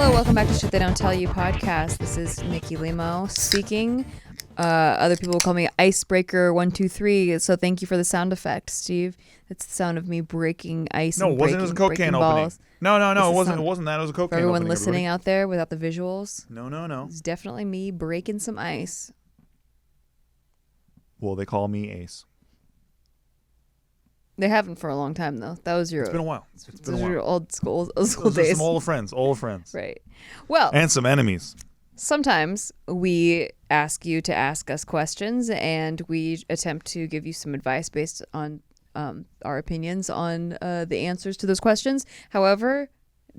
Hello, welcome back to Shit They Don't Tell You podcast. This is Nikki Limo speaking. Other people will call me Icebreaker 123. So thank you for the sound effect, Steve. It's the sound of me breaking ice. No, and it wasn't. It was a Coke can opening. No, it wasn't. It wasn't that. It was a Coke can opening. For everyone listening out there without the visuals. No. It's definitely me breaking some ice. Well, they call me Ace. They haven't for a long time though. That was your. It's been a while. It's been a while. Your old school days. Some old friends. Right. Well. And some enemies. Sometimes we ask you to ask us questions, and we attempt to give you some advice based on our opinions on the answers to those questions. However,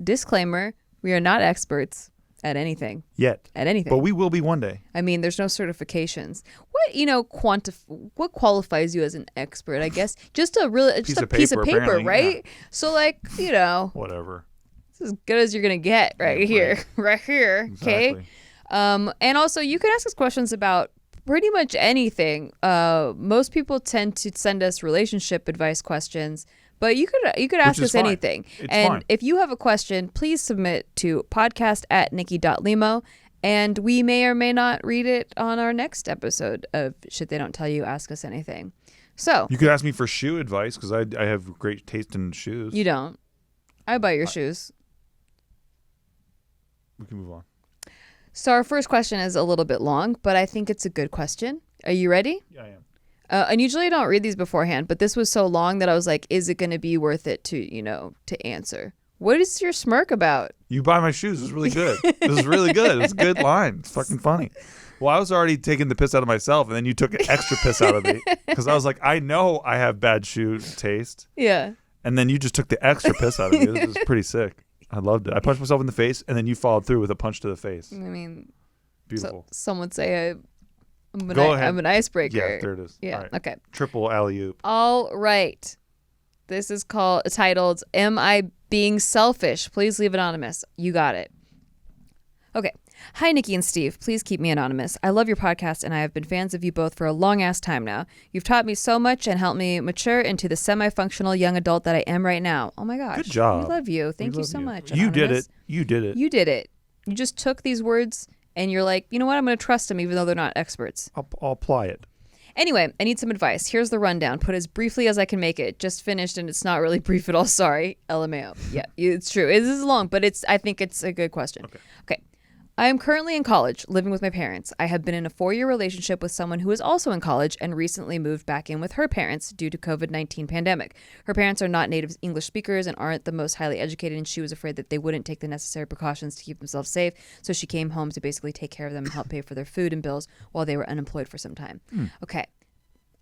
disclaimer: we are not experts at anything. Yet. At anything. But we will be one day. I mean, there's no certifications. What qualifies you as an expert? I guess just a piece of paper, right? Yeah. So whatever. It's as good as you're gonna get right here. Okay. Exactly. And also you could ask us questions about pretty much anything. Most people tend to send us relationship advice questions. But you could ask us anything. And fine. If you have a question, please submit to podcast@nikki.limo, and we may or may not read it on our next episode of Shit They Don't Tell You, Ask Us Anything. So you could ask me for shoe advice because I have great taste in shoes. You don't. I buy your shoes. We can move on. So our first question is a little bit long, but I think it's a good question. Are you ready? Yeah, I am. And usually I don't read these beforehand, but this was so long that I was like, is it going to be worth it to answer? What is your smirk about? You buy my shoes. It was really good. It was really good. It was a good line. It's fucking funny. Well, I was already taking the piss out of myself, and then you took an extra piss out of me because I was like, I know I have bad shoe taste. Yeah. And then you just took the extra piss out of me. This was pretty sick. I loved it. I punched myself in the face, and then you followed through with a punch to the face. I mean, beautiful. Some would say I'm an icebreaker. Yeah, there it is. Yeah. Right. Okay. Triple alley-oop. All right. This is titled, Am I Being Selfish? Please leave anonymous. You got it. Okay. Hi, Nikki and Steve. Please keep me anonymous. I love your podcast, and I have been fans of you both for a long-ass time now. You've taught me so much and helped me mature into the semi-functional young adult that I am right now. Oh, my gosh. Good job. We love you. Thank you so much, You anonymous. did it. You did it. You did it. You just took these words, and you're like, you know what? I'm going to trust them even though they're not experts. I'll apply it. Anyway, I need some advice. Here's the rundown. Put as briefly as I can make it. Just finished, and it's not really brief at all. Sorry. LMAO. Yeah, it's true. It is long, but I think it's a good question. Okay. I am currently in college, living with my parents. I have been in a 4-year relationship with someone who is also in college and recently moved back in with her parents due to COVID-19 pandemic. Her parents are not native English speakers and aren't the most highly educated, and she was afraid that they wouldn't take the necessary precautions to keep themselves safe, so she came home to basically take care of them and help pay for their food and bills while they were unemployed for some time. Okay.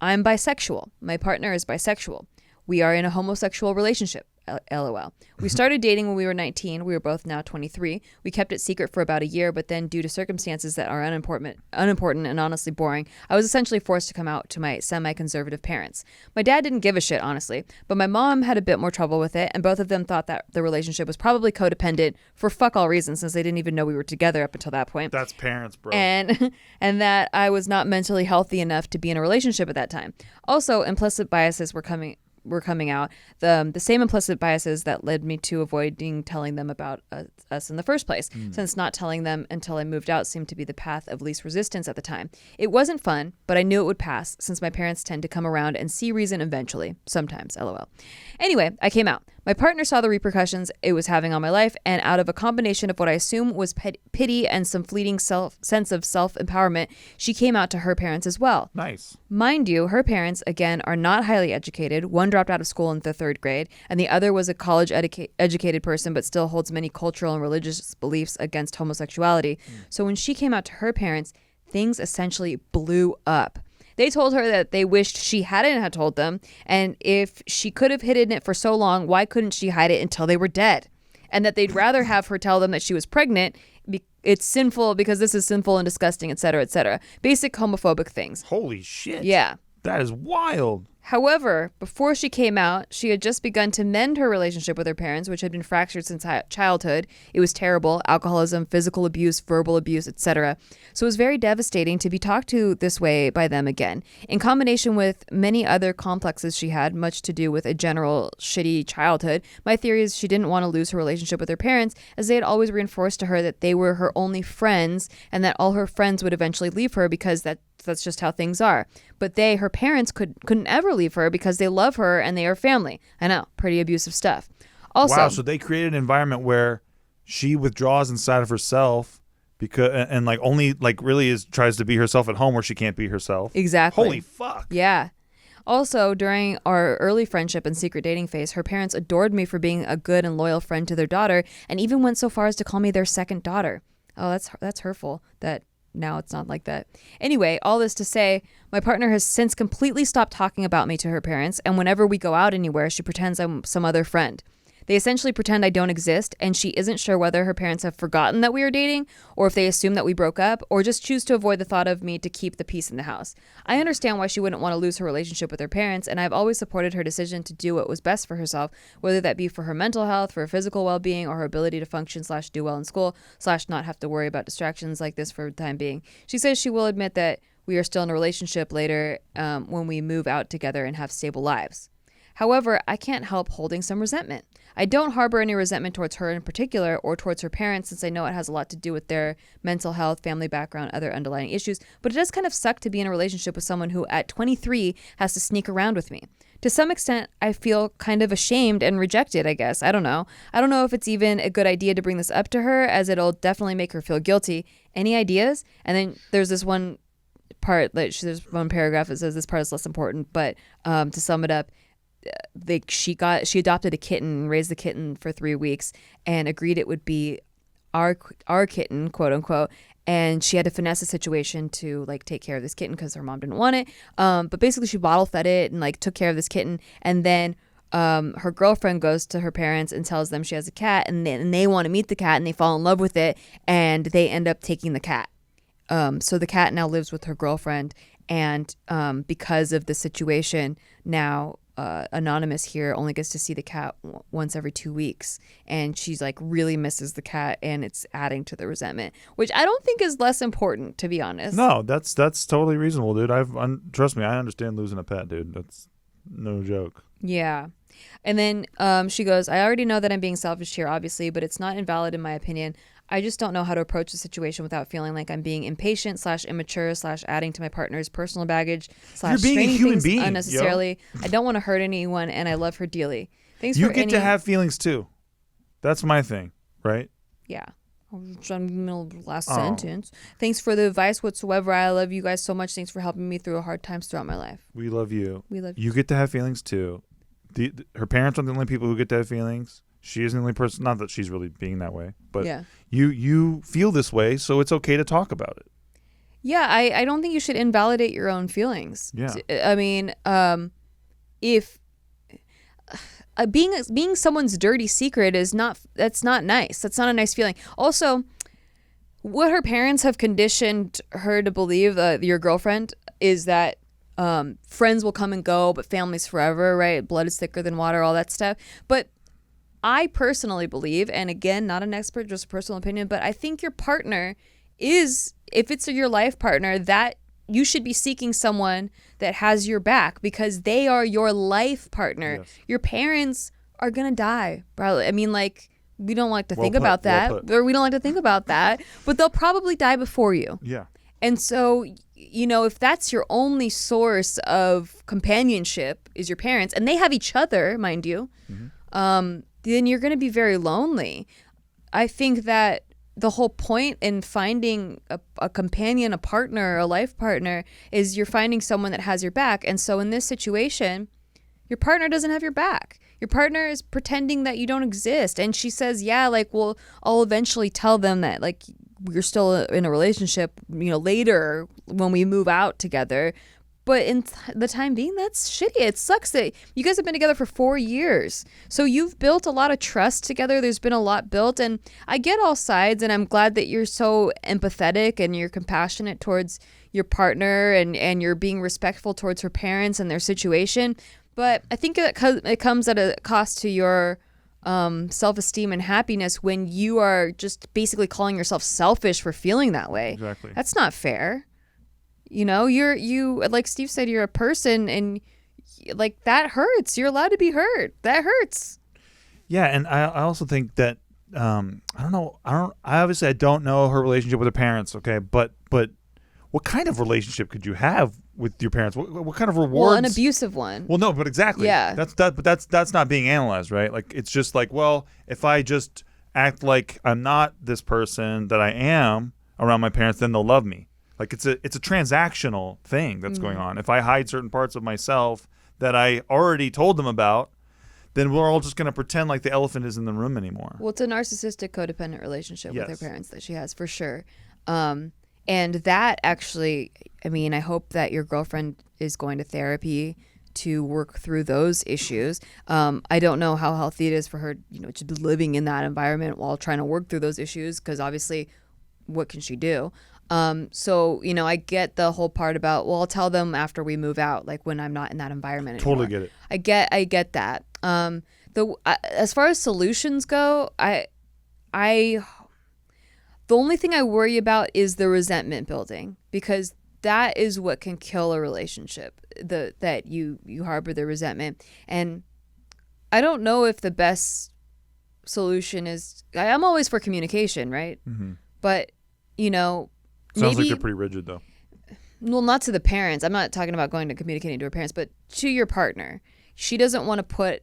I'm bisexual. My partner is bisexual. We are in a homosexual relationship. LOL. We started dating when we were 19. We were both now 23. We kept it secret for about a year, but then due to circumstances that are unimportant and honestly boring, I was essentially forced to come out to my semi-conservative parents. My dad didn't give a shit, honestly, but my mom had a bit more trouble with it, and both of them thought that the relationship was probably codependent for fuck all reasons, since they didn't even know we were together up until that point. That's parents, bro. And that I was not mentally healthy enough to be in a relationship at that time. Also, implicit biases were coming out, the same implicit biases that led me to avoiding telling them about us in the first place, since not telling them until I moved out seemed to be the path of least resistance at the time. It wasn't fun, but I knew it would pass, since my parents tend to come around and see reason eventually. Sometimes, LOL. Anyway, I came out. My partner saw the repercussions it was having on my life, and out of a combination of what I assume was pity and some fleeting sense of self-empowerment, she came out to her parents as well. Nice. Mind you, her parents, again, are not highly educated. One dropped out of school in the 3rd grade, and the other was a college educated person but still holds many cultural and religious beliefs against homosexuality. So when she came out to her parents, things essentially blew up. They told her that they wished she hadn't had told them, and if she could have hidden it for so long, why couldn't she hide it until they were dead? And that they'd rather have her tell them that she was pregnant. It's sinful because this is sinful and disgusting, etc., etc. Basic homophobic things. Holy shit. Yeah. That is wild. However, before she came out, she had just begun to mend her relationship with her parents, which had been fractured since childhood. It was terrible: alcoholism, physical abuse, verbal abuse, etc. So it was very devastating to be talked to this way by them again. In combination with many other complexes she had, much to do with a general shitty childhood, my theory is she didn't want to lose her relationship with her parents, as they had always reinforced to her that they were her only friends and that all her friends would eventually leave her because that's just how things are. But her parents, couldn't ever leave her because they love her and they are family. I know, pretty abusive stuff. Also, wow, so they created an environment where she withdraws inside of herself because and like only like really tries to be herself at home where she can't be herself. Exactly. Holy fuck. Yeah. Also, during our early friendship and secret dating phase, her parents adored me for being a good and loyal friend to their daughter, and even went so far as to call me their second daughter. Oh, that's hurtful. That now it's not like that. Anyway, all this to say, my partner has since completely stopped talking about me to her parents, and whenever we go out anywhere, she pretends I'm some other friend. They essentially pretend I don't exist, and she isn't sure whether her parents have forgotten that we are dating, or if they assume that we broke up, or just choose to avoid the thought of me to keep the peace in the house. I understand why she wouldn't want to lose her relationship with her parents, and I've always supported her decision to do what was best for herself, whether that be for her mental health, for her physical well-being, or her ability to function / do well in school / not have to worry about distractions like this for the time being. She says she will admit that we are still in a relationship later when we move out together and have stable lives. However, I can't help holding some resentment. I don't harbor any resentment towards her in particular or towards her parents, since I know it has a lot to do with their mental health, family background, other underlying issues, but it does kind of suck to be in a relationship with someone who at 23 has to sneak around with me. To some extent, I feel kind of ashamed and rejected, I guess. I don't know. I don't know if it's even a good idea to bring this up to her, as it'll definitely make her feel guilty. Any ideas? And then there's this one part, there's one paragraph that says this part is less important, but to sum it up, she adopted a kitten and raised the kitten for 3 weeks and agreed it would be our kitten, quote unquote, and she had to finesse the situation to like take care of this kitten because her mom didn't want it, but basically she bottle fed it and like took care of this kitten, and then her girlfriend goes to her parents and tells them she has a cat, and they want to meet the cat and they fall in love with it, and they end up taking the cat. So the cat now lives with her girlfriend, and because of the situation now, Anonymous here only gets to see the cat once every 2 weeks, and she's like really misses the cat, and it's adding to the resentment, which I don't think is less important, to be honest. No, that's totally reasonable, dude. Trust me, I understand losing a pet, dude. That's no joke. Yeah. And then she goes, I already know that I'm being selfish here, obviously, but it's not invalid in my opinion. I just don't know how to approach the situation without feeling like I'm being impatient / immature / adding to my partner's personal baggage / You're being a human things being unnecessarily. Yo. I don't want to hurt anyone, and I love her dearly. Thanks you for get to have feelings too. That's my thing, right? Yeah. Last sentence. Thanks for the advice whatsoever. I love you guys so much. Thanks for helping me through hard times throughout my life. We love you. We love you. You get to have feelings too. Her parents aren't the only people who get to have feelings. She isn't the only person. Not that she's really being that way, but yeah. You feel this way, so it's okay to talk about it. Yeah, I don't think you should invalidate your own feelings. Yeah. I mean, if being someone's dirty secret that's not nice. That's not a nice feeling. Also, what her parents have conditioned her to believe, your girlfriend, is that friends will come and go, but family's forever, right? Blood is thicker than water, all that stuff. But I personally believe, and again, not an expert, just a personal opinion, but I think your partner is, if it's your life partner, that you should be seeking someone that has your back, because they are your life partner. Yes. Your parents are going to die, probably. I mean, like, we don't like to think about that, or we don't like to think about that, but they'll probably die before you. Yeah. And so, you know, if that's your only source of companionship is your parents, and they have each other, mind you, then you're going to be very lonely. I think that the whole point in finding a companion, a partner, a life partner, is you're finding someone that has your back. And so in this situation, your partner doesn't have your back. Your partner is pretending that you don't exist. And she says, yeah, like, well, I'll eventually tell them that, like, we're still in a relationship, you know, later when we move out together. But in the time being, that's shitty. It sucks that you guys have been together for 4 years. So you've built a lot of trust together. There's been a lot built. And I get all sides, and I'm glad that you're so empathetic and you're compassionate towards your partner, and you're being respectful towards her parents and their situation. But I think it comes at a cost to your self-esteem and happiness when you are just basically calling yourself selfish for feeling that way. Exactly. That's not fair. You know, you like Steve said, you're a person, and like that hurts. You're allowed to be hurt. That hurts. Yeah, and I also think that I obviously don't know her relationship with her parents. Okay, but what kind of relationship could you have with your parents? What kind of rewards? Well, an abusive one. Well, no, but exactly. Yeah. But that's not being analyzed, right? Like, it's just like, well, if I just act like I'm not this person that I am around my parents, then they'll love me. Like, it's a transactional thing that's going on. If I hide certain parts of myself that I already told them about, then we're all just going to pretend like the elephant isn't in the room anymore. Well, it's a narcissistic codependent relationship with her Yes. parents that she has, for sure. And that actually, I mean, I hope that your girlfriend is going to therapy to work through those issues. I don't know how healthy it is for her, to be living in that environment while trying to work through those issues, because obviously, what can she do? So, I get the whole part about, well, I'll tell them after we move out, like when I'm not in that environment anymore. Totally get it. I get that. As far as solutions go, the only thing I worry about is the resentment building, because that is what can kill a relationship, that you harbor the resentment. And I don't know if the best solution is, I'm always for communication, right? Mm-hmm. But, Sounds like you're pretty rigid, though. Well, not to the parents. I'm not talking about going to communicating to her parents, but to your partner. She doesn't want to put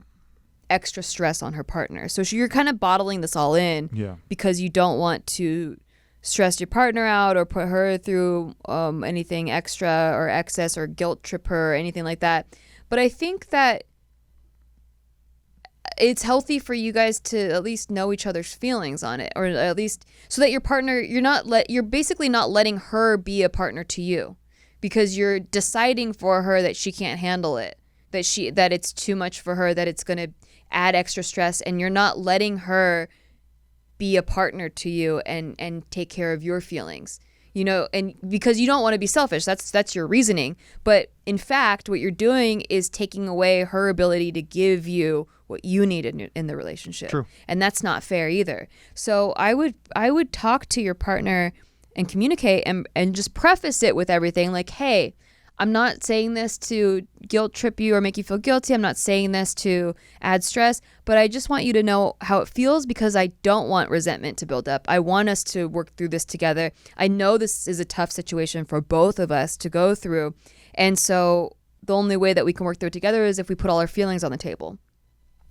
extra stress on her partner. So you're kind of bottling this all in because you don't want to stress your partner out or put her through anything extra or excess or guilt trip her or anything like that. But I think that it's healthy for you guys to at least know each other's feelings on it, or at least so that your partner, you're basically not letting her be a partner to you, because you're deciding for her that she can't handle it, that it's too much for her, that it's going to add extra stress, and you're not letting her be a partner to you and take care of your feelings. And because you don't want to be selfish, that's your reasoning. But in fact, what you're doing is taking away her ability to give you what you need in the relationship. True. And that's not fair either. So I would talk to your partner and communicate and just preface it with everything like, hey, I'm not saying this to guilt trip you or make you feel guilty. I'm not saying this to add stress, but I just want you to know how it feels, because I don't want resentment to build up. I want us to work through this together. I know this is a tough situation for both of us to go through. And so the only way that we can work through it together is if we put all our feelings on the table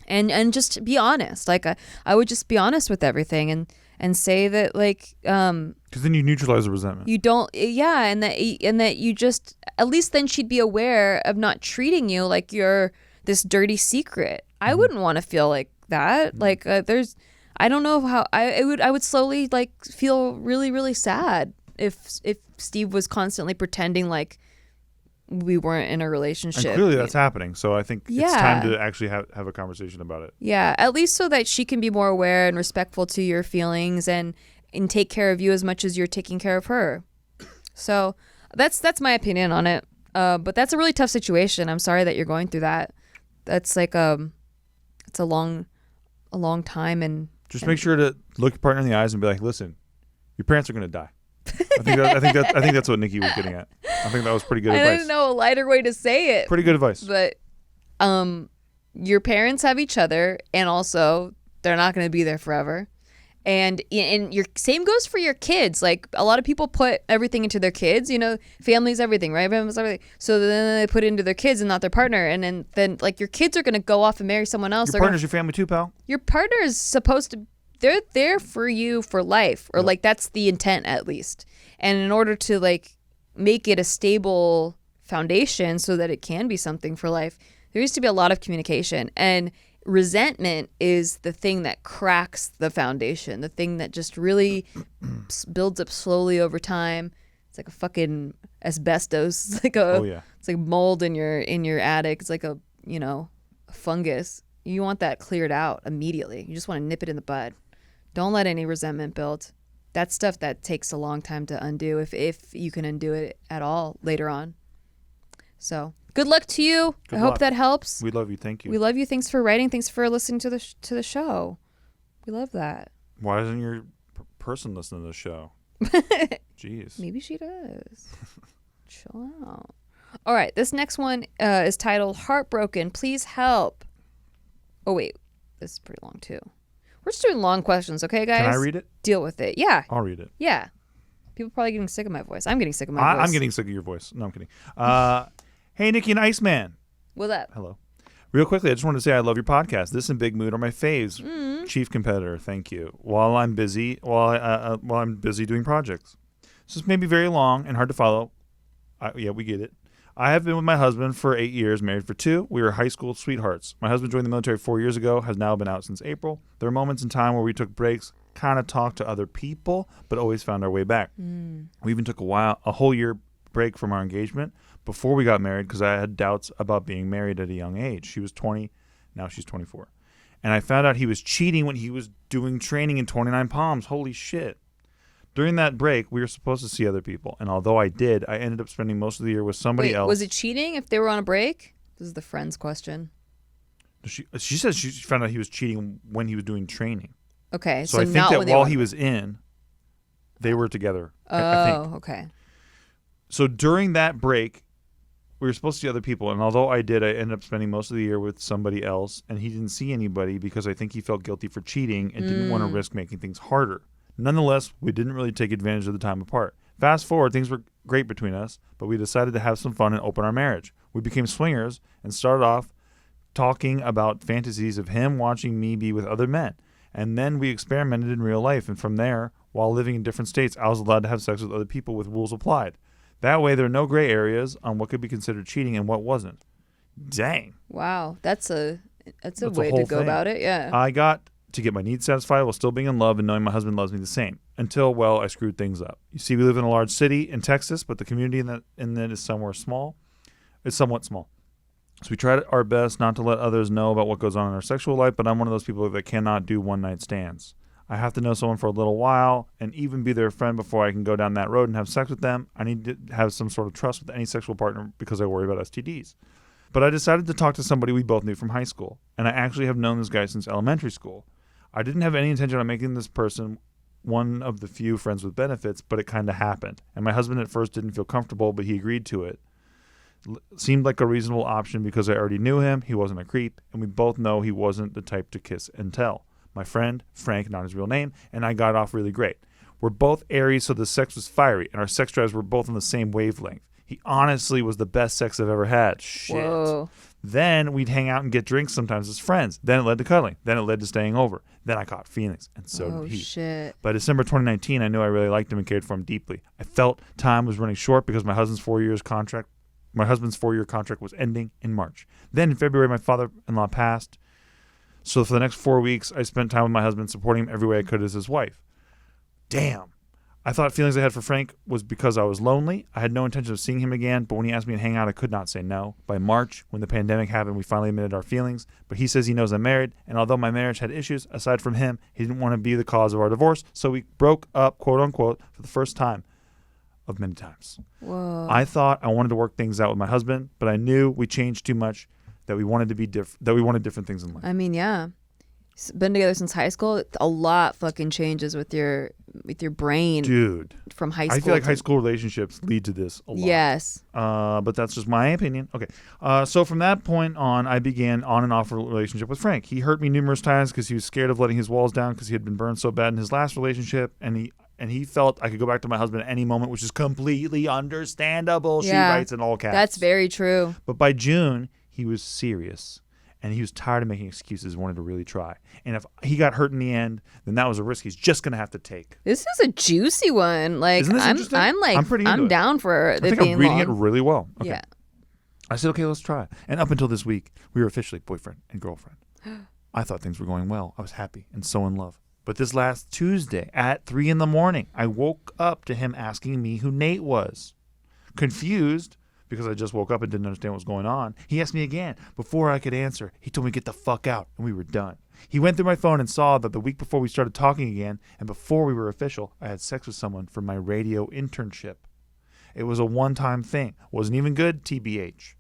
and just be honest. Like I would just be honest with everything and say that, like, because then you neutralize the resentment. You don't, and that you just, at least then she'd be aware of not treating you like you're this dirty secret. I wouldn't want to feel like that. Like I don't know how I would slowly like feel really, really sad if Steve was constantly pretending like we weren't in a relationship. And clearly that's happening. So I think it's time to actually have a conversation about it. Yeah, at least so that she can be more aware and respectful to your feelings and take care of you as much as you're taking care of her. So that's my opinion on it. But that's a really tough situation. I'm sorry that you're going through that. That's like it's a long time, and just make sure to look your partner in the eyes and be like, listen, your parents are going to die. I think that's what Nikki was getting at. I think that was pretty good advice. I didn't know a lighter way to say it. Pretty good advice. But your parents have each other, and also they're not going to be there forever. And your same goes for your kids. Like, a lot of people put everything into their kids. Family's everything, right? Family's everything. So then they put it into their kids and not their partner. And then like your kids are going to go off and marry someone else. Your partner's your family too, pal. Your partner is supposed to. They're there for you for life, or like that's the intent at least. And in order to like make it a stable foundation so that it can be something for life, there needs to be a lot of communication. And resentment is the thing that cracks the foundation, the thing that just really builds up slowly over time. It's like asbestos. It's like a Oh yeah. it's like mold in your attic. It's like a a fungus. You want that cleared out immediately. You just want to nip it in the bud. Don't let any resentment build. That's stuff that takes a long time to undo if you can undo it at all later on. So good luck to you. Good I hope luck. that helps. We love you. Thank you. We love you. Thanks for writing. Thanks for listening to the show. We love that. Why doesn't your person listen to the show? Jeez. Maybe she does. Chill out. All right. This next one is titled Heartbroken. Please help. Oh, wait. This is pretty long, too. We're just doing long questions, okay, guys? Can I read it? Deal with it. Yeah. I'll read it. Yeah. People probably getting sick of my voice. I'm getting sick of my voice. I'm getting sick of your voice. No, I'm kidding. Hey, Nikki and Iceman. What's up? Hello. Real quickly, I just wanted to say I love your podcast. This and Big Mood are my faves. Chief competitor, thank you. While I'm busy doing projects. So this may be very long and hard to follow. Yeah, we get it. I have been with my husband for 8 years, married for 2. We were high school sweethearts. My husband joined the military 4 years ago, has now been out since April. There are moments in time where we took breaks, kind of talked to other people, but always found our way back. We even took a whole year break from our engagement before we got married because I had doubts about being married at a young age. She was 20, now she's 24. And I found out he was cheating when he was doing training in 29 Palms. Holy shit. During that break, we were supposed to see other people. And although I did, I ended up spending most of the year with somebody else. Was it cheating if they were on a break? This is the friend's question. She says she found out he was cheating when he was doing training. Okay. So I think that while he was in, they were together. I think. Okay. So during that break, we were supposed to see other people. And although I did, I ended up spending most of the year with somebody else. And he didn't see anybody because I think he felt guilty for cheating and didn't want to risk making things harder. Nonetheless, we didn't really take advantage of the time apart. Fast forward, things were great between us, but we decided to have some fun and open our marriage. We became swingers and started off talking about fantasies of him watching me be with other men. And then we experimented in real life. And from there, while living in different states, I was allowed to have sex with other people with rules applied. That way, there are no gray areas on what could be considered cheating and what wasn't. Dang. Wow. That's a way to go about it. Yeah. I got to get my needs satisfied while still being in love and knowing my husband loves me the same. Until, well, I screwed things up. You see, we live in a large city in Texas, but the community in that is somewhat small. So we try our best not to let others know about what goes on in our sexual life, but I'm one of those people that cannot do one-night stands. I have to know someone for a little while and even be their friend before I can go down that road and have sex with them. I need to have some sort of trust with any sexual partner because I worry about STDs. But I decided to talk to somebody we both knew from high school, and I actually have known this guy since elementary school. I didn't have any intention on making this person one of the few friends with benefits, but it kind of happened. And my husband at first didn't feel comfortable, but he agreed to it. Seemed like a reasonable option because I already knew him, he wasn't a creep, and we both know he wasn't the type to kiss and tell. My friend, Frank, not his real name, and I got off really great. We're both Aries, so the sex was fiery, and our sex drives were both on the same wavelength. He honestly was the best sex I've ever had. Shit. Whoa. Then we'd hang out and get drinks sometimes as friends. Then it led to cuddling. Then it led to staying over. Then I caught feelings, and so did he. Shit. By December 2019, I knew I really liked him and cared for him deeply. I felt time was running short because my husband's 4-year contract was ending in March. Then in February, my father-in-law passed. So for the next 4 weeks, I spent time with my husband, supporting him every way I could as his wife. Damn. I thought feelings I had for Frank was because I was lonely. I had no intention of seeing him again, but when he asked me to hang out, I could not say no. By March, when the pandemic happened, we finally admitted our feelings, but he says he knows I'm married, and although my marriage had issues, aside from him, he didn't want to be the cause of our divorce, so we broke up, quote unquote, for the first time of many times. Whoa. I thought I wanted to work things out with my husband, but I knew we changed too much, that we wanted to be that we wanted different things in life. I mean, yeah. Been together since high school. A lot fucking changes with your brain, dude. From high school. I feel like high school relationships lead to this a lot. Yes. But that's just my opinion. Okay. So from that point on, I began on and off a relationship with Frank. He hurt me numerous times because he was scared of letting his walls down because he had been burned so bad in his last relationship, and he felt I could go back to my husband at any moment, which is completely understandable. Yeah, she writes in all caps. That's very true. But by June, he was serious. And he was tired of making excuses and wanted to really try. And if he got hurt in the end, then that was a risk he's just going to have to take. This is a juicy one. Like, Isn't this interesting? I'm down for it. I think I'm reading it really well. Okay. Yeah. I said, okay, let's try. And up until this week, we were officially boyfriend and girlfriend. I thought things were going well. I was happy and so in love. But this last Tuesday at 3 a.m, I woke up to him asking me who Nate was. Confused, because I just woke up and didn't understand what was going on, he asked me again. Before I could answer, he told me to get the fuck out, and we were done. He went through my phone and saw that the week before we started talking again, and before we were official, I had sex with someone from my radio internship. It was a one-time thing. Wasn't even good, TBH.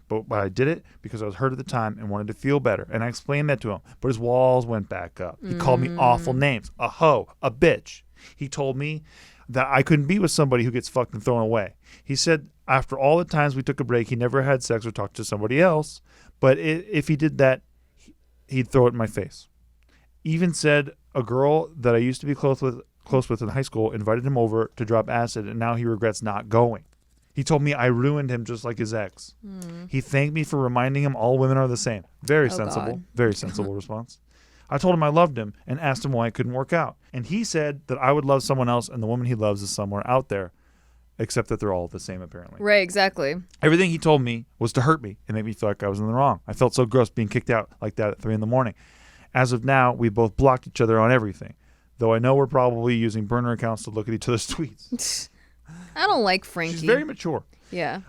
But I did it because I was hurt at the time and wanted to feel better. And I explained that to him. But his walls went back up. He called me awful names. A hoe. A bitch. He told me that I couldn't be with somebody who gets fucked and thrown away. He said after all the times we took a break, he never had sex or talked to somebody else. But if he did that, he'd throw it in my face. Even said a girl that I used to be close with in high school invited him over to drop acid, and now he regrets not going. He told me I ruined him just like his ex. He thanked me for reminding him all women are the same. Very sensible. God. Very sensible response. I told him I loved him and asked him why it couldn't work out. And he said that I would love someone else and the woman he loves is somewhere out there, except that they're all the same apparently. Right, exactly. Everything he told me was to hurt me and make me feel like I was in the wrong. I felt so gross being kicked out like that at 3 a.m. As of now, we both blocked each other on everything, though I know we're probably using burner accounts to look at each other's tweets. I don't like Frankie. She's very mature. Yeah.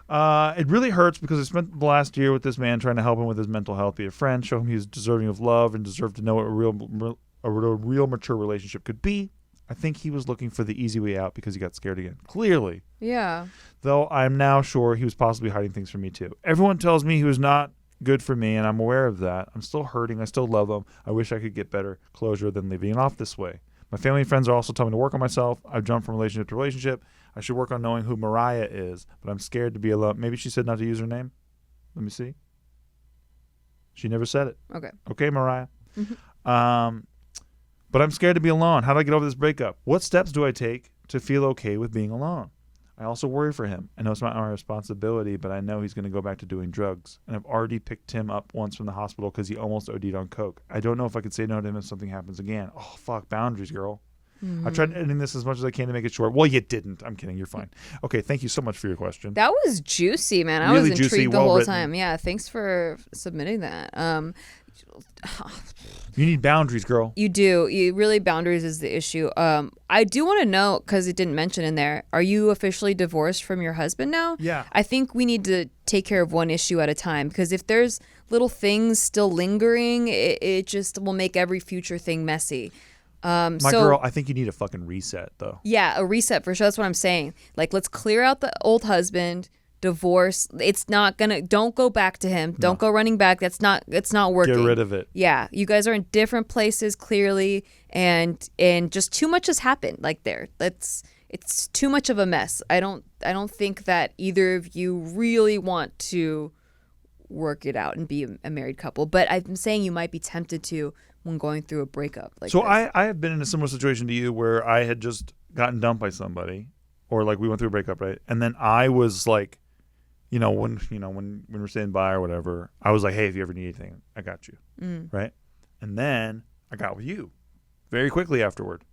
It really hurts because I spent the last year with this man trying to help him with his mental health, be a friend, show him he was deserving of love and deserved to know what a real mature relationship could be. I think he was looking for the easy way out because he got scared again. Clearly. Yeah. Though I'm now sure he was possibly hiding things from me too. Everyone tells me he was not good for me, and I'm aware of that. I'm still hurting. I still love him. I wish I could get better closure than leaving it off this way. My family and friends are also telling me to work on myself. I've jumped from relationship to relationship. I should work on knowing who Mariah is, but I'm scared to be alone. Maybe she said not to use her name. Let me see. She never said it. Okay. Okay, Mariah. But I'm scared to be alone. How do I get over this breakup? What steps do I take to feel okay with being alone? I also worry for him. I know it's not my responsibility, but I know he's going to go back to doing drugs. And I've already picked him up once from the hospital because he almost OD'd on coke. I don't know if I could say no to him if something happens again. Oh, fuck. Boundaries, girl. I tried editing this as much as I can to make it short. Well, you didn't. I'm kidding. You're fine. Okay, thank you so much for your question. That was juicy, man. I Really was juicy, intrigued the well whole written. time. Yeah, thanks for submitting that. You need boundaries, girl. You do. Boundaries is the issue. I do want to know, because it didn't mention in there, are you officially divorced from your husband now? Yeah. I think we need to take care of one issue at a time, because if there's little things still lingering, it just will make every future thing messy. My girl, I think you need a fucking reset, though. Yeah, a reset for sure. That's what I'm saying. Like, let's clear out the old husband. Divorce. It's not gonna. Don't go back to him. Don't go running back. It's not working. Get rid of it. Yeah, you guys are in different places clearly, and just too much has happened. Like there, it's too much of a mess. I don't think that either of you really want to work it out and be a married couple. But I'm saying you might be tempted to when going through a breakup. Like so, this. I have been in a similar situation to you where I had just gotten dumped by somebody, or like we went through a breakup, right? And then I was like. When we're saying bye or whatever, I was like, hey, if you ever need anything, I got you. Right? And then I got with you very quickly afterward.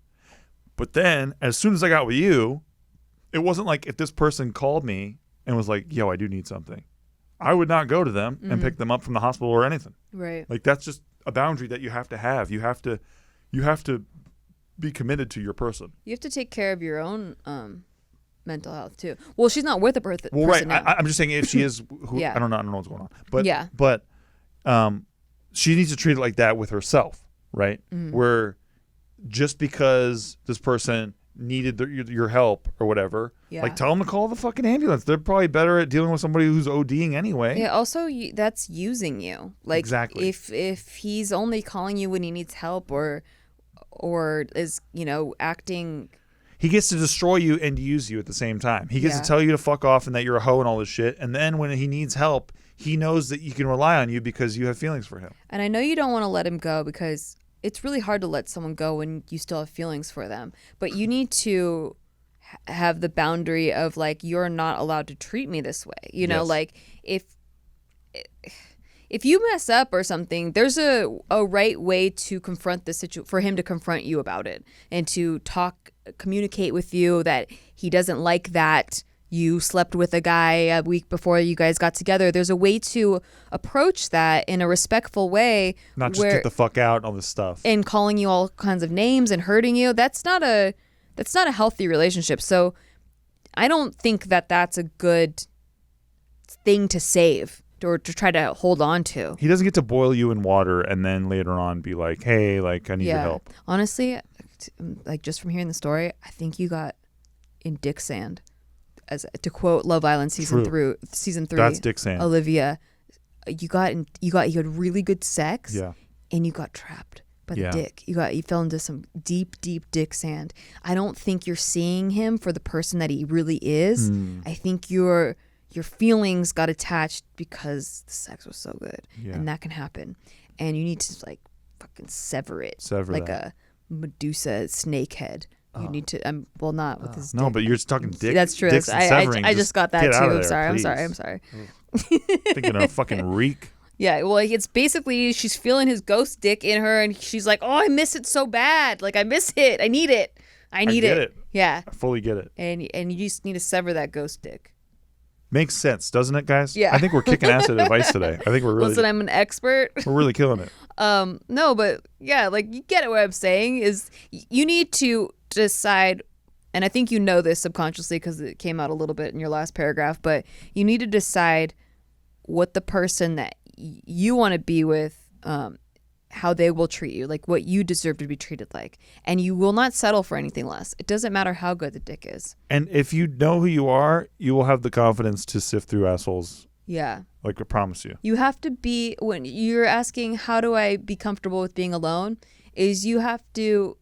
But then as soon as I got with you, it wasn't like if this person called me and was like, yo, I do need something. I would not go to them and pick them up from the hospital or anything. Right. Like that's just a boundary that you have to have. You have to be committed to your person. You have to take care of your own mental health too. Well, she's not with a person. Well, right. Now. I'm just saying if she is, who, Yeah. I don't know what's going on. But Yeah. But she needs to treat it like that with herself, right? Where just because this person needed your help or whatever, like tell them to call the fucking ambulance. They're probably better at dealing with somebody who's ODing anyway. Yeah. Also, that's using you. Like Exactly. If he's only calling you when he needs help or is acting. He gets to destroy you and use you at the same time. He gets Yeah. to tell you to fuck off and that you're a hoe and all this shit. And then when he needs help, he knows that you can rely on you because you have feelings for him. And I know you don't want to let him go because it's really hard to let someone go when you still have feelings for them. But you need to have the boundary of like, you're not allowed to treat me this way. Yes. Like if you mess up or something, there's a right way to confront the situation, for him to confront you about it and to communicate with you that he doesn't like that you slept with a guy a week before you guys got together. There's a way to approach that in a respectful way. Not just get the fuck out and all this stuff. And calling you all kinds of names and hurting you. That's not a healthy relationship. So I don't think that that's a good thing to save or to try to hold on to. He doesn't get to boil you in water and then later on be like, hey, like, I need your help. Honestly, like, just from hearing the story, I think you got in dick sand. As to quote Love Island season 3. That's dick sand. Olivia, you had really good sex. Yeah. And you got trapped by the dick. You fell into some deep dick sand. I don't think you're seeing him for the person that he really is. I think your feelings got attached because the sex was so good. And that can happen. And you need to like fucking sever it. Like a Medusa snake head. You need to not with his dick. No, but you're just talking dick. That's true. I just got that too. I'm sorry. Thinking of a fucking reek. Yeah, well, like, it's basically she's feeling his ghost dick in her, and she's like, "Oh, I miss it so bad. Like, I miss it. I need it. I get it. Yeah, I fully get it. And you just need to sever that ghost dick. Makes sense, doesn't it, guys? Yeah. I think we're kicking ass at advice today. I think we're really. Listen, I'm an expert. We're really killing it. No, but yeah, like, you get what I'm saying is you need to decide, and I think you know this subconsciously because it came out a little bit in your last paragraph, but you need to decide what the person that you want to be with, how they will treat you, like what you deserve to be treated like. And you will not settle for anything less. It doesn't matter how good the dick is. And if you know who you are, you will have the confidence to sift through assholes. Yeah. Like I promise you. You have to be, when you're asking, how do I be comfortable with being alone, is you have to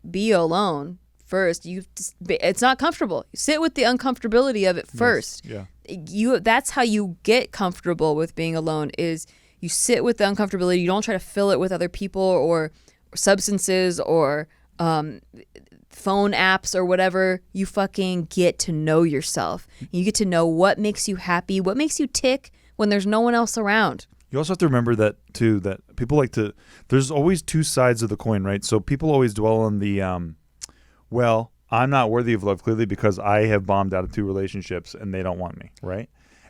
be alone first. It's not comfortable. Sit with the uncomfortability of it first. Yes. Yeah. That's how you get comfortable with being alone, is you sit with the uncomfortability. You don't try to fill it with other people or substances or phone apps or whatever. You fucking get to know yourself. You get to know what makes you happy, what makes you tick when there's no one else around. You also have to remember that too, that people like to, there's always two sides of the coin, right? So people always dwell on the, well, I'm not worthy of love clearly because I have bombed out of 2 relationships and they don't want me, right?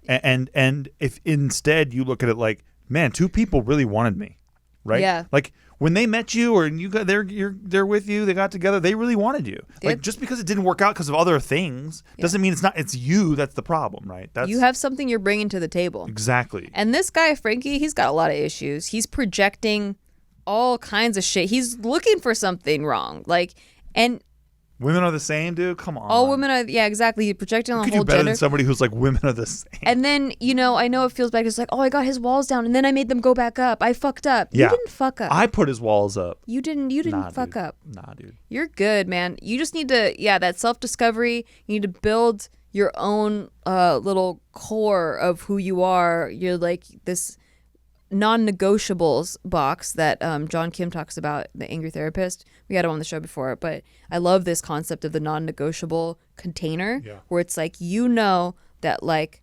And if instead you look at it like, man, 2 people really wanted me, right? Yeah. Like when they met you or you got they're with you, they got together, they really wanted you. Like just because it didn't work out because of other things doesn't mean it's you that's the problem, right? You have something you're bringing to the table. Exactly. And this guy, Frankie, he's got a lot of issues. He's projecting all kinds of shit. He's looking for something wrong. And women are the same, dude. Come on. All women are, yeah, exactly. You're projecting on the whole gender. Could you better gender. than somebody who's like, women are the same. And then, I know it feels bad. It's like, oh, I got his walls down, and then I made them go back up. I fucked up. Yeah. You didn't fuck up. I put his walls up. You didn't fuck up. Nah, dude. You're good, man. You just need to, that self-discovery. You need to build your own little core of who you are. You're like this non-negotiables box that John Kim talks about, the Angry Therapist. We had him on the show before, but I love this concept of the non-negotiable container, where it's like, that like,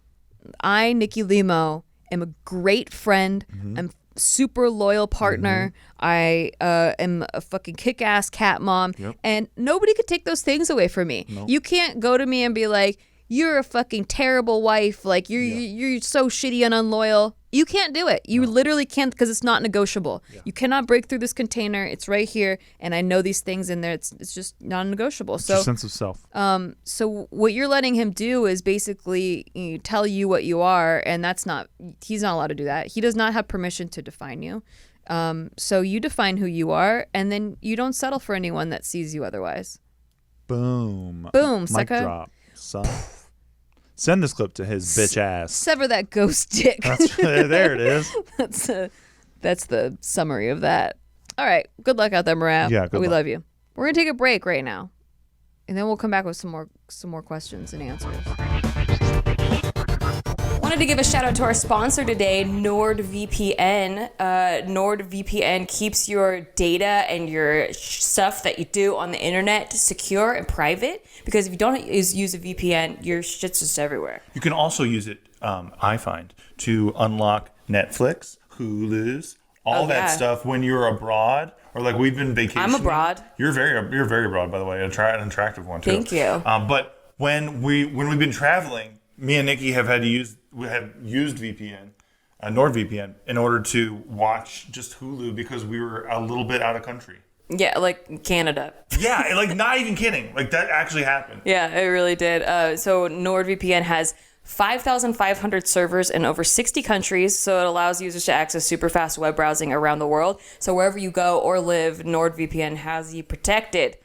I, Nikki Limo, am a great friend. I'm super loyal partner. I am a fucking kick-ass cat mom, and nobody could take those things away from me. Nope. You can't go to me and be like, you're a fucking terrible wife. Like you're so shitty and unloyal. You can't do it. You literally can't, because it's not negotiable. Yeah. You cannot break through this container. It's right here, and I know these things in there. It's just non-negotiable. It's your sense of self. So what you're letting him do is basically tell you what you are, and he's not allowed to do that. He does not have permission to define you. So you define who you are, and then you don't settle for anyone that sees you otherwise. Boom, mic sucker. Drop, son. Send this clip to his bitch ass. Sever that ghost dick. There it is. That's the summary of that. All right. Good luck out there, Mariah. Yeah, good luck. We love you. We're gonna take a break right now, and then we'll come back with some more questions and answers. Wanted to give a shout out to our sponsor today, NordVPN. NordVPN keeps your data and your stuff that you do on the internet secure and private, because if you don't use a VPN, your shit's just everywhere. You can also use it, I find, to unlock Netflix, Hulu's, all that stuff when you're abroad, or like we've been vacationing. I'm abroad. You're very abroad, by the way, an attractive one too. Thank you. But when we've been traveling, me and Nikki have used VPN, NordVPN, in order to watch just Hulu, because we were a little bit out of country. Yeah, like Canada. Yeah, like not even kidding. Like that actually happened. Yeah, it really did. So NordVPN has 5,500 servers in over 60 countries, so it allows users to access super fast web browsing around the world. So wherever you go or live, NordVPN has you protected.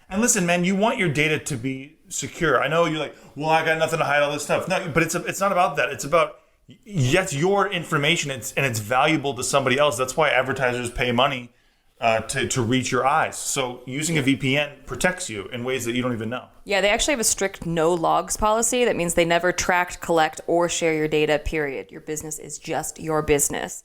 And listen, man, you want your data to be secure. I know you're like, well, I got nothing to hide all this stuff. No, but it's not about that. It's about that's your information, and it's valuable to somebody else. That's why advertisers pay money to reach your eyes. So using a VPN protects you in ways that you don't even know. Yeah, they actually have a strict no logs policy. That means they never track, collect, or share your data, period. Your business is just your business.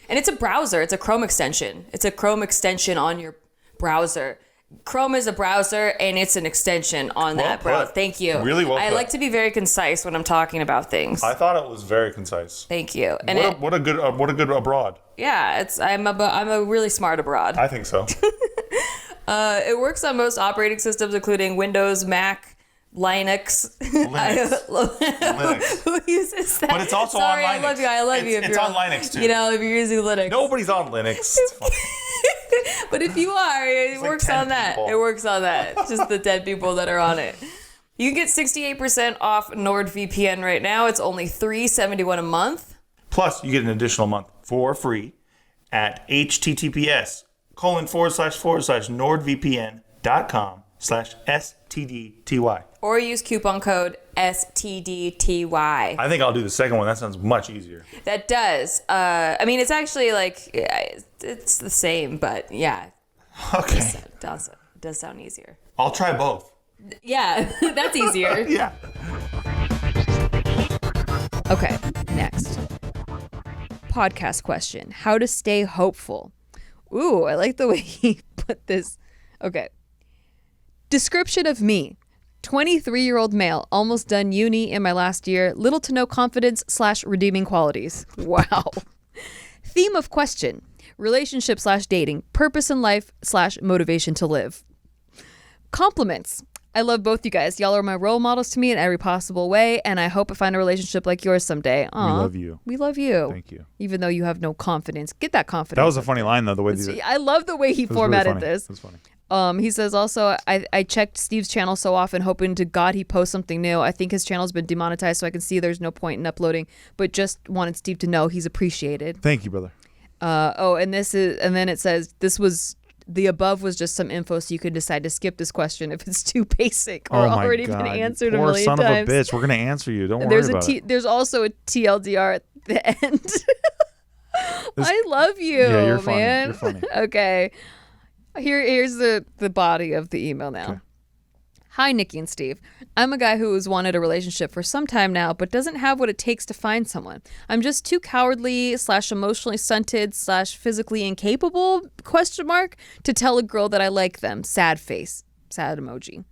And it's a browser. It's a Chrome extension. It's a Chrome extension on your browser. Chrome is a browser, and it's an extension on that browser. Thank you. Really well put. I like to be very concise when I'm talking about things. I thought it was very concise. Thank you. And what a good abroad. Yeah, I'm a really smart abroad. I think so. It works on most operating systems, including Windows, Mac, Linux. Linux. Who uses that? But it's also on Linux. I love you. It's on Linux too. You know, if you're using Linux. Nobody's on Linux. It's fine. But if you are, it works on that. It works on that. It's just the dead people that are on it. You can get 68% off NordVPN right now. It's only $3.71 a month. Plus, you get an additional month for free at https://nordvpn.com/STDTY. Or use coupon code STDTY. I think I'll do the second one. That sounds much easier. That does. I mean, it's actually like, it's the same, but yeah. Okay. It does sound easier. I'll try both. Yeah, that's easier. Yeah. Okay, next. Podcast question. How to stay hopeful. Ooh, I like the way he put this. Okay. Description of me. 23-year-old male, almost done uni in my last year, little to no confidence / redeeming qualities. Wow. Theme of question. Relationship / dating. Purpose in life / motivation to live. Compliments. I love both you guys. Y'all are my role models to me in every possible way, and I hope I find a relationship like yours someday. Aww. We love you. We love you. Thank you. Even though you have no confidence. Get that confidence. That was a funny line, though, the way I love the way he formatted this. It was funny. He says also, I checked Steve's channel so often, hoping to God he posts something new. I think his channel's been demonetized, so I can see there's no point in uploading, but just wanted Steve to know he's appreciated. Thank you, brother. And then it says the above was just some info, so you could decide to skip this question if it's too basic or already been answered a million times. Poor son of a bitch. We're gonna answer you. Don't worry about it. There's also a TLDR at the end. I love you, yeah, you're funny. man. You're funny. Okay. Here's the body of the email now. Okay. Hi, Nikki and Steve. I'm a guy who has wanted a relationship for some time now, but doesn't have what it takes to find someone. I'm just too cowardly / emotionally stunted / physically incapable ? To tell a girl that I like them. Sad face. Sad emoji.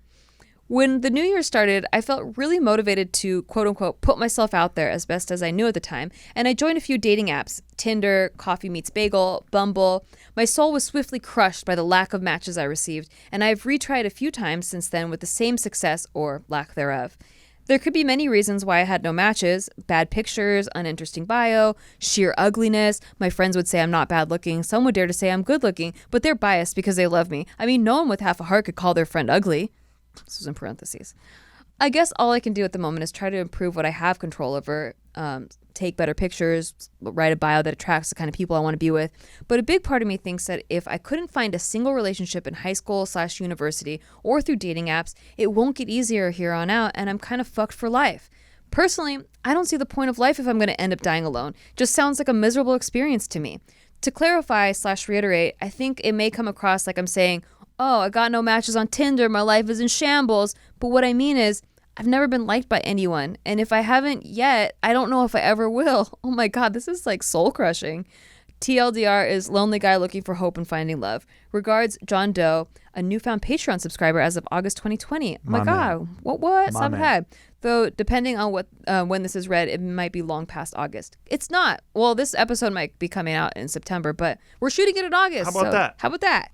When the new year started, I felt really motivated to, quote unquote, put myself out there as best as I knew at the time, and I joined a few dating apps, Tinder, Coffee Meets Bagel, Bumble. My soul was swiftly crushed by the lack of matches I received, and I've retried a few times since then with the same success or lack thereof. There could be many reasons why I had no matches: bad pictures, uninteresting bio, sheer ugliness. My friends would say I'm not bad looking. Some would dare to say I'm good looking, but they're biased because they love me. I mean, no one with half a heart could call their friend ugly. This was in parentheses. I guess all I can do at the moment is try to improve what I have control over, take better pictures, write a bio that attracts the kind of people I want to be with. But a big part of me thinks that if I couldn't find a single relationship in high school / university or through dating apps, it won't get easier here on out, and I'm kind of fucked for life. Personally, I don't see the point of life if I'm going to end up dying alone. Just sounds like a miserable experience to me. To clarify / reiterate, I think it may come across like I'm saying, oh, I got no matches on Tinder, my life is in shambles. But what I mean is, I've never been liked by anyone. And if I haven't yet, I don't know if I ever will. Oh my God, this is like soul crushing. TLDR is lonely guy looking for hope and finding love. Regards, John Doe, a newfound Patreon subscriber as of August 2020. Oh my God, what? Stop ahead. Though, depending on what when this is read, it might be long past August. It's not. Well, this episode might be coming out in September, but we're shooting it in August. How about that?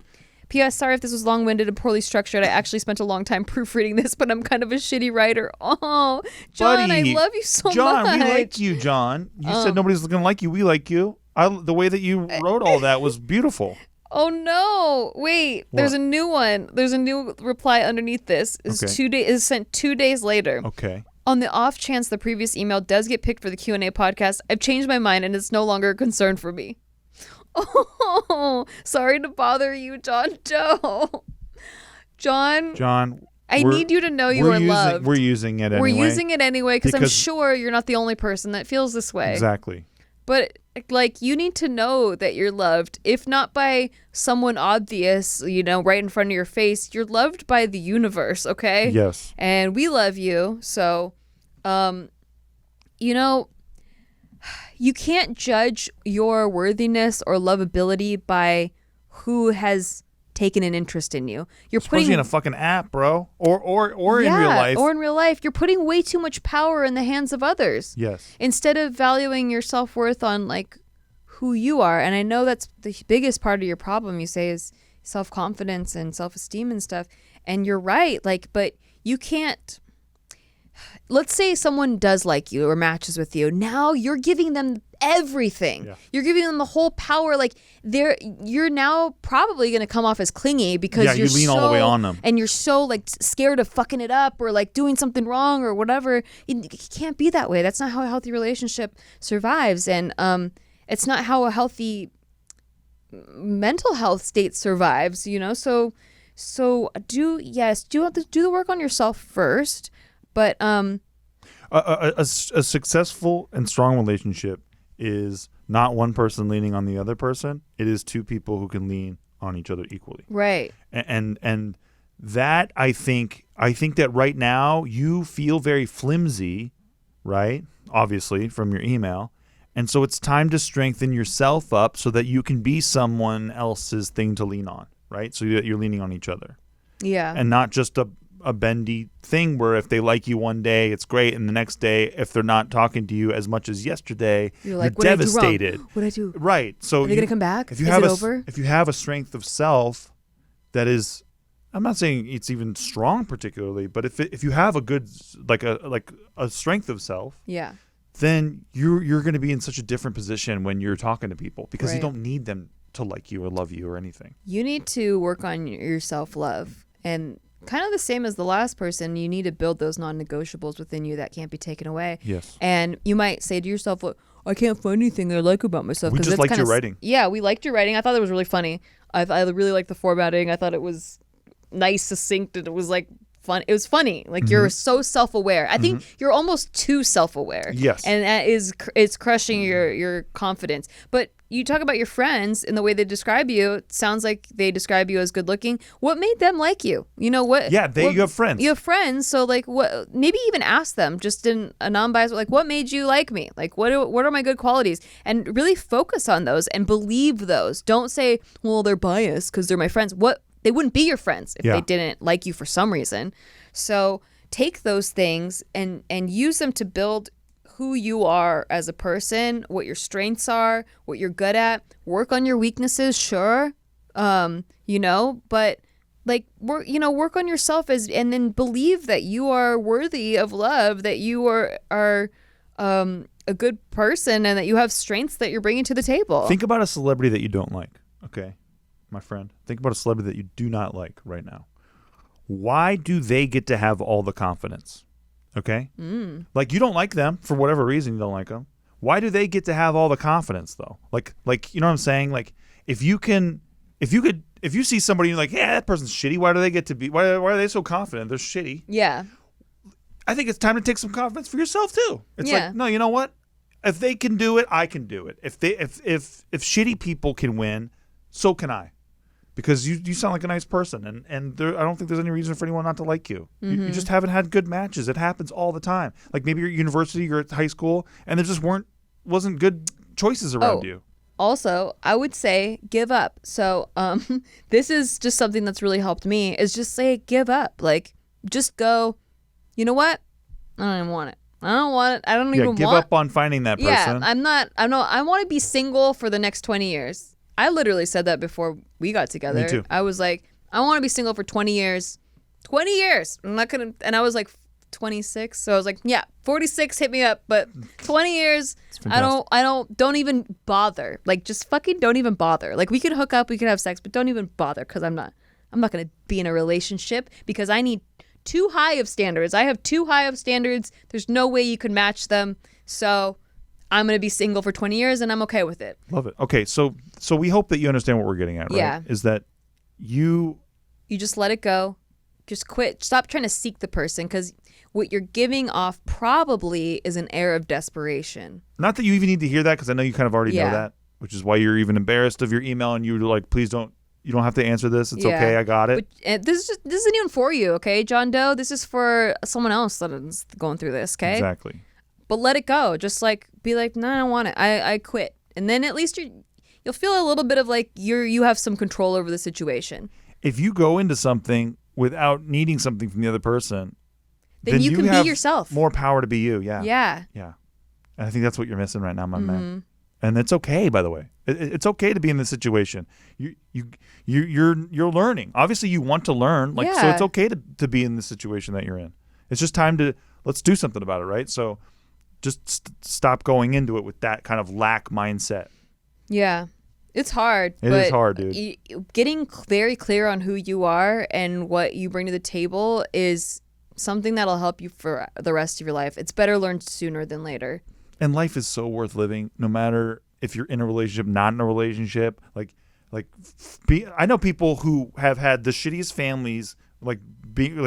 P.S. Sorry if this was long-winded and poorly structured. I actually spent a long time proofreading this, but I'm kind of a shitty writer. Oh, John, Buddy, I love you so John, much. we like you, John. You said nobody's going to like you. We like you. The way that you wrote all that was beautiful. Oh no! Wait, there's a new one. There's a new reply underneath this. Is sent 2 days later. Okay. On the off chance the previous email does get picked for the Q&A podcast, I've changed my mind and it's no longer a concern for me. Oh, sorry to bother you, John Doe. John, I need you to know you are loved. We're using it anyway. We're using it anyway because I'm sure you're not the only person that feels this way. Exactly. But like, you need to know that you're loved, if not by someone obvious, right in front of your face. You're loved by the universe, okay? Yes. And we love you. So, you can't judge your worthiness or lovability by who has taken an interest in you. You're putting in a fucking app, bro, or in real life. Or in real life, you're putting way too much power in the hands of others. Yes. Instead of valuing your self-worth on like who you are. And I know that's the biggest part of your problem, you say, is self-confidence and self-esteem and stuff. And you're right, but you can't. Let's say someone does like you or matches with you. Now you're giving them everything. Yeah. You're giving them the whole power. Like, you're now probably going to come off as clingy because you lean all the way on them. And you're so like scared of fucking it up or like doing something wrong or whatever. It can't be that way. That's not how a healthy relationship survives. And it's not how a healthy mental health state survives, So do have to do the work on yourself first. But a successful and strong relationship is not one person leaning on the other person. It is two people who can lean on each other equally. Right. And that I think that right now you feel very flimsy, right? Obviously from your email. And so it's time to strengthen yourself up so that you can be someone else's thing to lean on, right? So that you're leaning on each other. Yeah. And not just a bendy thing where if they like you one day, it's great. And the next day, if they're not talking to you as much as yesterday, you're devastated. What did I do? Right. So are they going to come back? Is it over? If you have a strength of self that is, I'm not saying it's even strong particularly, but if you have a good, like a strength of self, yeah, then you're going to be in such a different position when you're talking to people because you don't need them to like you or love you or anything. You need to work on your self-love, and kind of the same as the last person, you need to build those non-negotiables within you that can't be taken away. Yes. And you might say to yourself, well, I can't find anything I like about myself. We just liked your writing. Yeah, we liked your writing. I thought it was really funny. I really liked the formatting. I thought it was nice, succinct, and it was like fun. It was funny. Like, you're so self-aware. I think you're almost too self-aware. Yes. And that is crushing your confidence. But you talk about your friends and the way they describe you. It sounds like they describe you as good looking. What made them like you? You know what? Yeah, you have friends. You have friends. So like, what? Maybe even ask them just in a non-biased, like, what made you like me? Like, what are my good qualities? And really focus on those and believe those. Don't say, well, they're biased because they're my friends. They wouldn't be your friends if they didn't like you for some reason. So take those things and use them to build who you are as a person, what your strengths are, what you're good at. Work on your weaknesses, sure, but like work on yourself and then believe that you are worthy of love, that you are a good person, and that you have strengths that you're bringing to the table. Think about a celebrity that you don't like, okay, my friend. Think about a celebrity that you do not like right now. Why do they get to have all the confidence? Okay? Like, you don't like them for whatever reason. You don't like them. Why do they get to have all the confidence though? Like you know what I'm saying? Like, if you see somebody and you're like, yeah, that person's shitty, why do they get to be? Why are they so confident? They're shitty. Yeah. I think it's time to take some confidence for yourself too. It's like, no, you know what? If they can do it, I can do it. If shitty people can win, so can I. Because you sound like a nice person, and I don't think there's any reason for anyone not to like you. You just haven't had good matches. It happens all the time. Like, maybe you're at university, you're at high school, and there just wasn't good choices around you. Also, I would say give up. So this is just something that's really helped me, is just say give up. Like, just go, you know what? I don't even want it. I don't want it. I don't even want it. Give up on finding that person. Yeah, I want to be single for the next 20 years. I literally said that before we got together. Me too. I was like, I want to be single for 20 years. 20 years. I'm not going to. And I was like 26. So I was like, yeah, 46, hit me up. But 20 years, don't even bother. Like, just fucking don't even bother. Like, we could hook up, we could have sex, but don't even bother, because I'm not going to be in a relationship because I need too high of standards. I have too high of standards. There's no way you could match them. So I'm going to be single for 20 years and I'm okay with it. Love it. Okay. So we hope that you understand what we're getting at, right? Yeah. Is that you just let it go. Just quit. Stop trying to seek the person, because what you're giving off probably is an air of desperation. Not that you even need to hear that, because I know you kind of already know that, which is why you're even embarrassed of your email and you're like, please don't. You don't have to answer this. It's okay. I got it. But, this isn't even for you, okay, John Doe? This is for someone else that is going through this, okay? Exactly. But let it go. Just like be like, no, I don't want it. I quit. And then at least you'll feel a little bit of like you have some control over the situation. If you go into something without needing something from the other person, then you can have be yourself. More power to be you. Yeah. Yeah. Yeah. And I think that's what you're missing right now, my man. And it's okay, by the way. It's okay to be in this situation. You're learning. Obviously, you want to learn. So it's okay to be in the situation that you're in. It's just time to let's do something about it, right? So just stop going into it with that kind of lack mindset. Yeah, it's hard. It is hard, dude. Getting very clear on who you are and what you bring to the table is something that'll help you for the rest of your life. It's better learned sooner than later. And life is so worth living, no matter if you're in a relationship, not in a relationship. I know people who have had the shittiest families,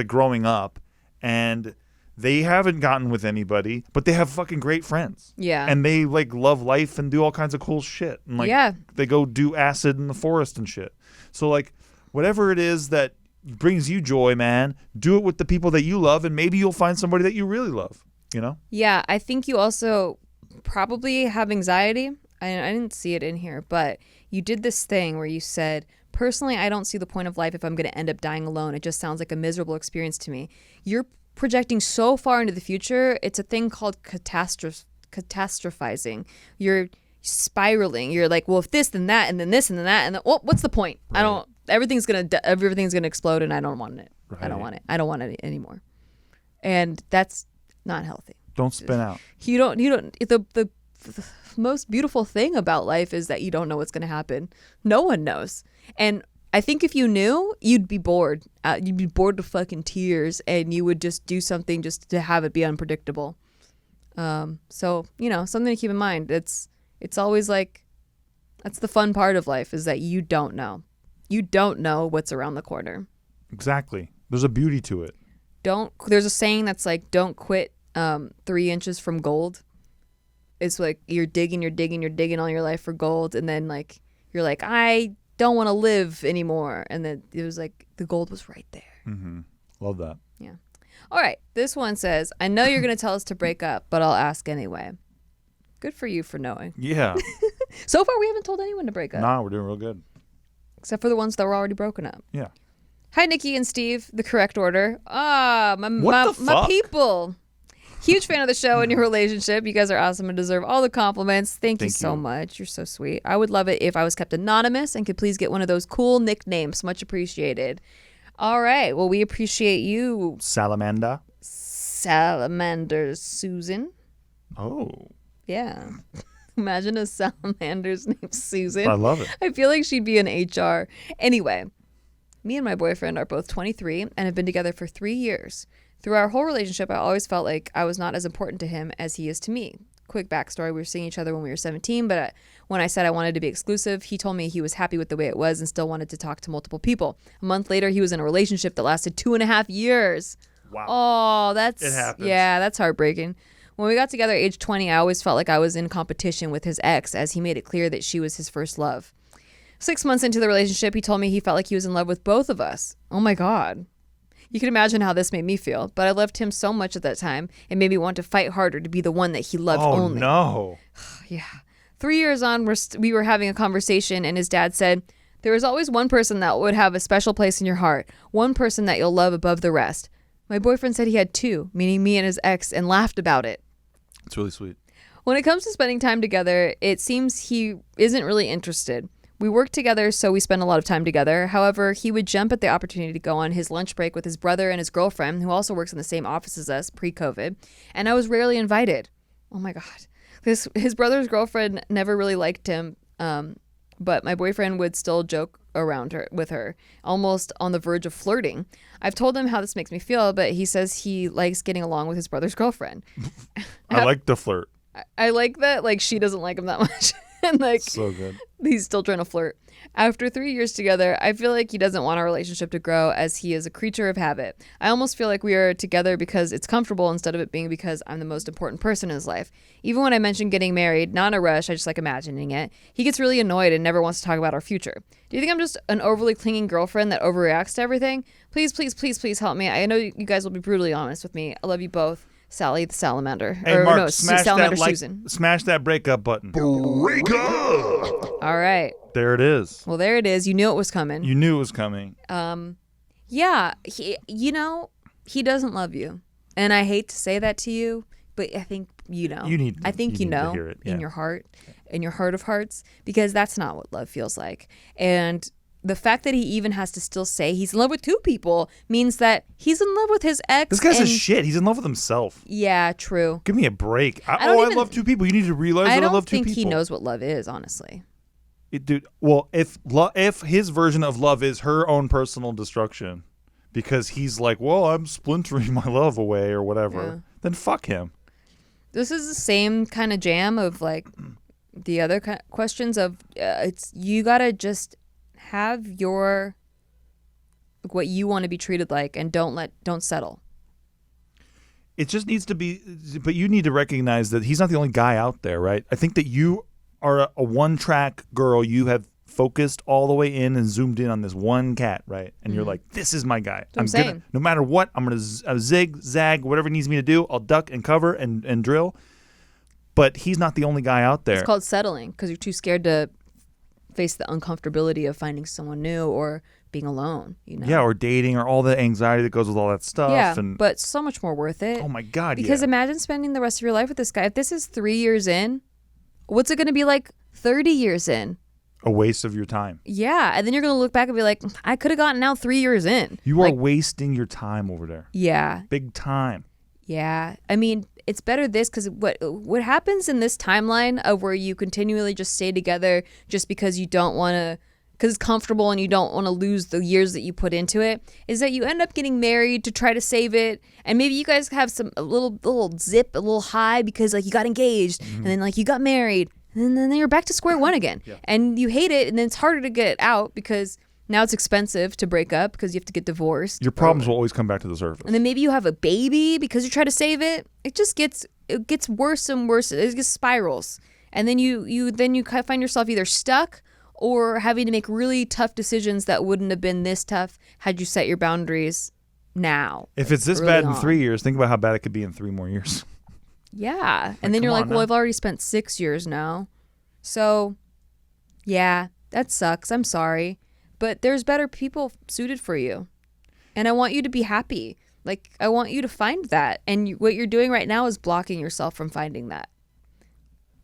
growing up, and they haven't gotten with anybody, but they have fucking great friends. Yeah. And they love life and do all kinds of cool shit. And they go do acid in the forest and shit. So whatever it is that brings you joy, man, do it with the people that you love, and maybe you'll find somebody that you really love. You know? Yeah, I think you also probably have anxiety. I didn't see it in here, but you did this thing where you said, personally, I don't see the point of life if I'm going to end up dying alone. It just sounds like a miserable experience to me. You're projecting so far into the future. It's a thing called catastrophizing. You're spiraling. You're like, well, if this, then that, and then this, and then that, and then, what's the point? Right. Everything's gonna explode, and I don't want it. Right. I don't want it. I don't want it anymore. And that's not healthy. Don't spin out. You don't the most beautiful thing about life is that you don't know what's going to happen. No one knows. And I think if you knew, you'd be bored. You'd be bored to fucking tears, and you would just do something just to have it be unpredictable. So, something to keep in mind. It's always that's the fun part of life, is that you don't know. You don't know what's around the corner. Exactly. There's a beauty to it. There's a saying that's don't quit 3 inches from gold. It's you're digging all your life for gold, and then you're like, I don't want to live anymore, and then it was the gold was right there. Mm-hmm. Love that. Yeah. All right, this one says, I know you're gonna tell us to break up, but I'll ask anyway. Good for you for knowing. Yeah. So far we haven't told anyone to break up. Nah, we're doing real good, except for the ones that were already broken up. Yeah. Hi, Nikki and Steve, the correct order. My people. Huge fan of the show and your relationship. You guys are awesome and deserve all the compliments. Thank you so much. You're so sweet. I would love it if I was kept anonymous and could please get one of those cool nicknames. Much appreciated. All right. Well, we appreciate you. Salamander Susan. Oh. Yeah. Imagine a salamander's named Susan. I love it. I feel like she'd be in HR. Anyway. Me and my boyfriend are both 23 and have been together for 3 years. Through our whole relationship, I always felt like I was not as important to him as he is to me. Quick backstory, we were seeing each other when we were 17, but when I said I wanted to be exclusive, he told me he was happy with the way it was and still wanted to talk to multiple people. A month later, he was in a relationship that lasted 2.5 years. Wow. Oh, it happens. Yeah, that's heartbreaking. When we got together at age 20, I always felt like I was in competition with his ex, as he made it clear that she was his first love. 6 months into the relationship, he told me he felt like he was in love with both of us. Oh my God. You can imagine how this made me feel, but I loved him so much at that time. It made me want to fight harder to be the one that he loved only. Oh, no. Yeah. 3 years on, we were having a conversation, and his dad said, there is always one person that would have a special place in your heart, one person that you'll love above the rest. My boyfriend said he had two, meaning me and his ex, and laughed about it. It's really sweet. When it comes to spending time together, it seems he isn't really interested. We work together, so we spend a lot of time together. However, he would jump at the opportunity to go on his lunch break with his brother and his girlfriend, who also works in the same office as us pre-COVID, and I was rarely invited. Oh my God. His brother's girlfriend never really liked him, but my boyfriend would still joke around with her, almost on the verge of flirting. I've told him how this makes me feel, but he says he likes getting along with his brother's girlfriend. I like the flirt. I like that, like, she doesn't like him that much. And like, so good. He's still trying to flirt. After 3 years together, I feel like he doesn't want our relationship to grow, as he is a creature of habit. I almost feel like we are together because it's comfortable instead of it being because I'm the most important person in his life. Even when I mention getting married, not in a rush, I just like imagining it, he gets really annoyed and never wants to talk about our future. Do you think I'm just an overly clinging girlfriend that overreacts to everything? Please, please, please, please help me. I know you guys will be brutally honest with me. I love you both. Sally the Salamander. Hey, or Mark, no, smash Salamander that Susan. Smash that breakup button. Breakup! All right. There it is. Well, there it is. You knew it was coming. You knew it was coming. Yeah. He doesn't love you. And I hate to say that to you, but I think you know. You need I think you you need to know hear it, in yeah. your heart, in your heart of hearts, because that's not what love feels like. And the fact that he even has to still say he's in love with two people means that he's in love with his ex. This guy's a shit. He's in love with himself. Yeah, true. Give me a break. I even- love two people. You need to realize I that I don't love two think people. he knows what love is, honestly. Dude, well, if his version of love is her own personal destruction, because he's like, well, I'm splintering my love away or whatever, then fuck him. This is the same kind of jam of like the other questions of it's you gotta just have your what you want to be treated like, and don't settle. It just needs to be, but you need to recognize that he's not the only guy out there, right? I think that you are a one-track girl. You have focused all the way in and zoomed in on this one cat, right? And you're like, this is my guy. I'm gonna, saying. no matter what, I'm gonna zig, zag, whatever it needs me to do. I'll duck and cover and drill. But he's not the only guy out there. It's called settling because you're too scared to face the uncomfortability of finding someone new or being alone, you know? Yeah, or dating, or all the anxiety that goes with all that stuff. Yeah, and but so much more worth it. oh my God, Because yeah. imagine spending the rest of your life with this guy. If this is 3 years in, what's it going to be like 30 years in? A waste of your time. Yeah, and then you're going to look back and be like, I could have gotten out 3 years in. You are like, wasting your time over there. Yeah. Big time. Yeah. I mean, it's better this because what happens in this timeline of where you continually just stay together just because you don't want to, because it's comfortable and you don't want to lose the years that you put into it, is that you end up getting married to try to save it. And maybe you guys have a little zip, a little high because like you got engaged and then like you got married and then you're back to square one again. Yeah. And you hate it and then it's harder to get out because now it's expensive to break up because you have to get divorced. Your problems will always come back to the surface. And then maybe you have a baby because you try to save it. It just gets worse and worse. It just spirals. And then you find yourself either stuck or having to make really tough decisions that wouldn't have been this tough had you set your boundaries now. If it's this early bad in on. 3 years, think about how bad it could be in 3 more years. Yeah. And then you're come like, on well, now. I've already spent 6 years now. So, yeah, that sucks. I'm sorry. But there's better people suited for you. And I want you to be happy. Like, I want you to find that. And what you're doing right now is blocking yourself from finding that.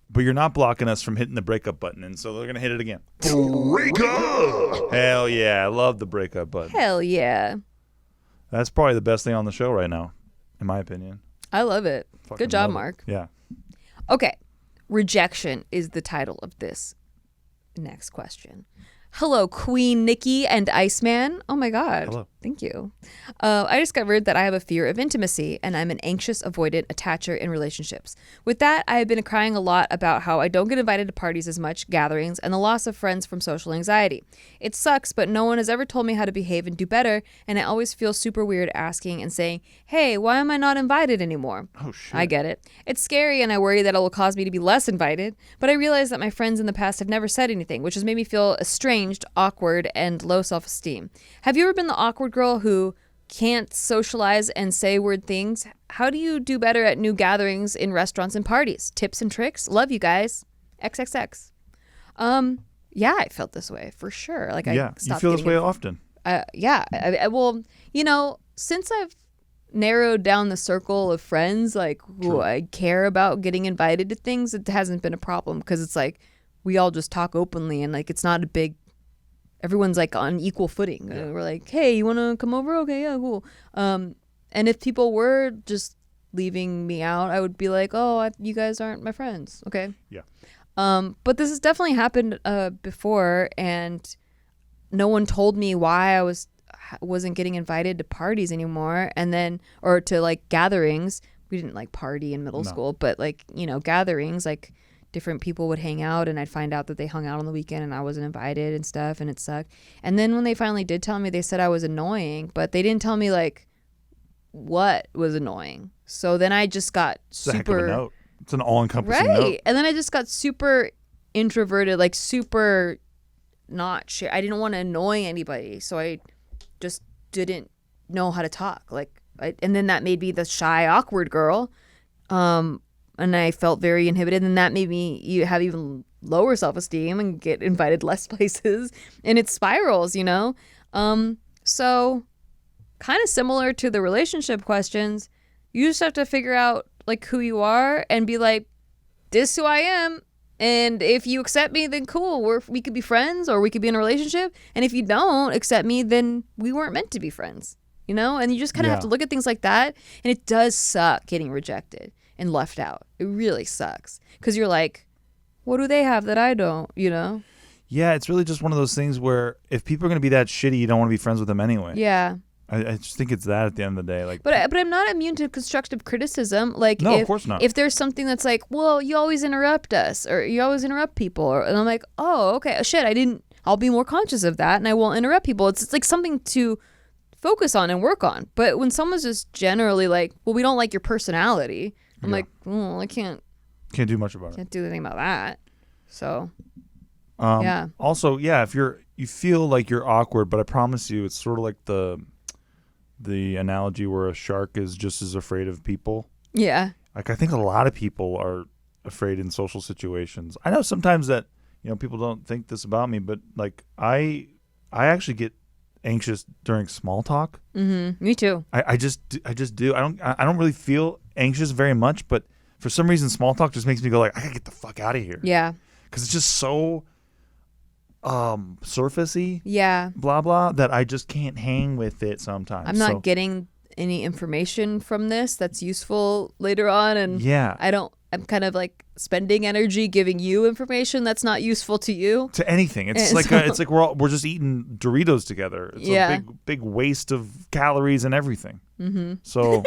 But you're not blocking us from hitting the breakup button, and so they're going to hit it again. Breakup! Hell yeah, I love the breakup button. Hell yeah. That's probably the best thing on the show right now, in my opinion. I love it. Fucking Good job, love it. Mark. Yeah. Okay. Rejection is the title of this next question. Hello, Queen Nikki and Iceman. Oh my God. Hello. Thank you. I discovered that I have a fear of intimacy and I'm an anxious, avoidant attacher in relationships. With that, I have been crying a lot about how I don't get invited to parties as much, gatherings, and the loss of friends from social anxiety. It sucks, but no one has ever told me how to behave and do better, and I always feel super weird asking and saying, hey, why am I not invited anymore? Oh, shit. I get it. It's scary and I worry that it will cause me to be less invited, but I realize that my friends in the past have never said anything, which has made me feel estranged, awkward, and low self-esteem. Have you ever been the awkward girl who can't socialize and say weird things? How do you do better at new gatherings in restaurants and parties? Tips and tricks? Love you guys. XXX. Yeah, I felt this way for sure. Like Yeah, I you stopped feel this getting way often. yeah. Well, you know, since I've narrowed down the circle of friends, like who I care about getting invited to things, it hasn't been a problem because it's like, we all just talk openly, and like it's not a big. Everyone's like on equal footing. We're like, hey, you want to come over? Okay, yeah, cool. And if people were just leaving me out, I would be like, oh, you guys aren't my friends. Okay. Yeah. But this has definitely happened before, and no one told me why I wasn't getting invited to parties anymore, and then or to like gatherings. We didn't like party in middle school, but like gatherings, like different people would hang out, and I'd find out that they hung out on the weekend and I wasn't invited and stuff, and it sucked. And then when they finally did tell me, they said I was annoying, but they didn't tell me like what was annoying. So then I just got It's a heck of a note. It's an all-encompassing right. note. And then I just got super introverted, like super not share. I didn't want to annoy anybody, so I just didn't know how to talk. And then that made me the shy, awkward girl. And I felt very inhibited, and that made me have even lower self-esteem and get invited less places, and it spirals, So kind of similar to the relationship questions, you just have to figure out like who you are and be like, this is who I am, and if you accept me, then cool, we could be friends or we could be in a relationship, and if you don't accept me, then we weren't meant to be friends, and you just kind of have to look at things like that. And it does suck getting rejected and left out. It really sucks because you're like, what do they have that I don't, Yeah, it's really just one of those things where if people are going to be that shitty, you don't want to be friends with them anyway. Yeah. I just think it's that at the end of the day. Like, but I'm not immune to constructive criticism. Like, no, of course not. If there's something that's like, well, you always interrupt us, or you always interrupt people, and I'm like, oh, okay, shit, I'll be more conscious of that, and I won't interrupt people. It's like something to focus on and work on. But when someone's just generally like, well, we don't like your personality, I'm like, I can't do much about it. Can't do anything about that. So, Also, if you feel like you're awkward, but I promise you, it's sort of like the analogy where a shark is just as afraid of people. Yeah. Like I think a lot of people are afraid in social situations. I know sometimes that people don't think this about me, but like I actually get anxious during small talk. Mm-hmm. Me too. I just do. I don't really feel anxious very much, but for some reason, small talk just makes me go like, I gotta get the fuck out of here. Yeah. Because it's just so surfacey. Yeah. Blah blah that I just can't hang with it sometimes. I'm not getting any information from this that's useful later on, and I'm kind of like spending energy giving you information that's not useful to you. To anything. It's like it's like we're just eating Doritos together. It's a big waste of calories and everything. Mm-hmm. So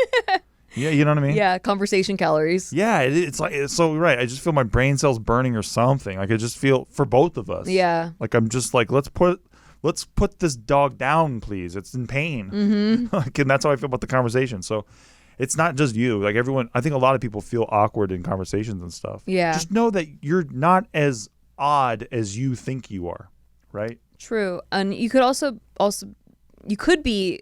yeah, you know what I mean? Yeah, conversation calories. Yeah, it's so right. I just feel my brain cells burning or something. Like I just feel for both of us. Yeah. Like I'm just like let's put this dog down, please. It's in pain. Mm-hmm. Like, and that's how I feel about the conversation. So it's not just you. Like everyone, I think a lot of people feel awkward in conversations and stuff. Yeah. Just know that you're not as odd as you think you are, right? True. And you could also you could be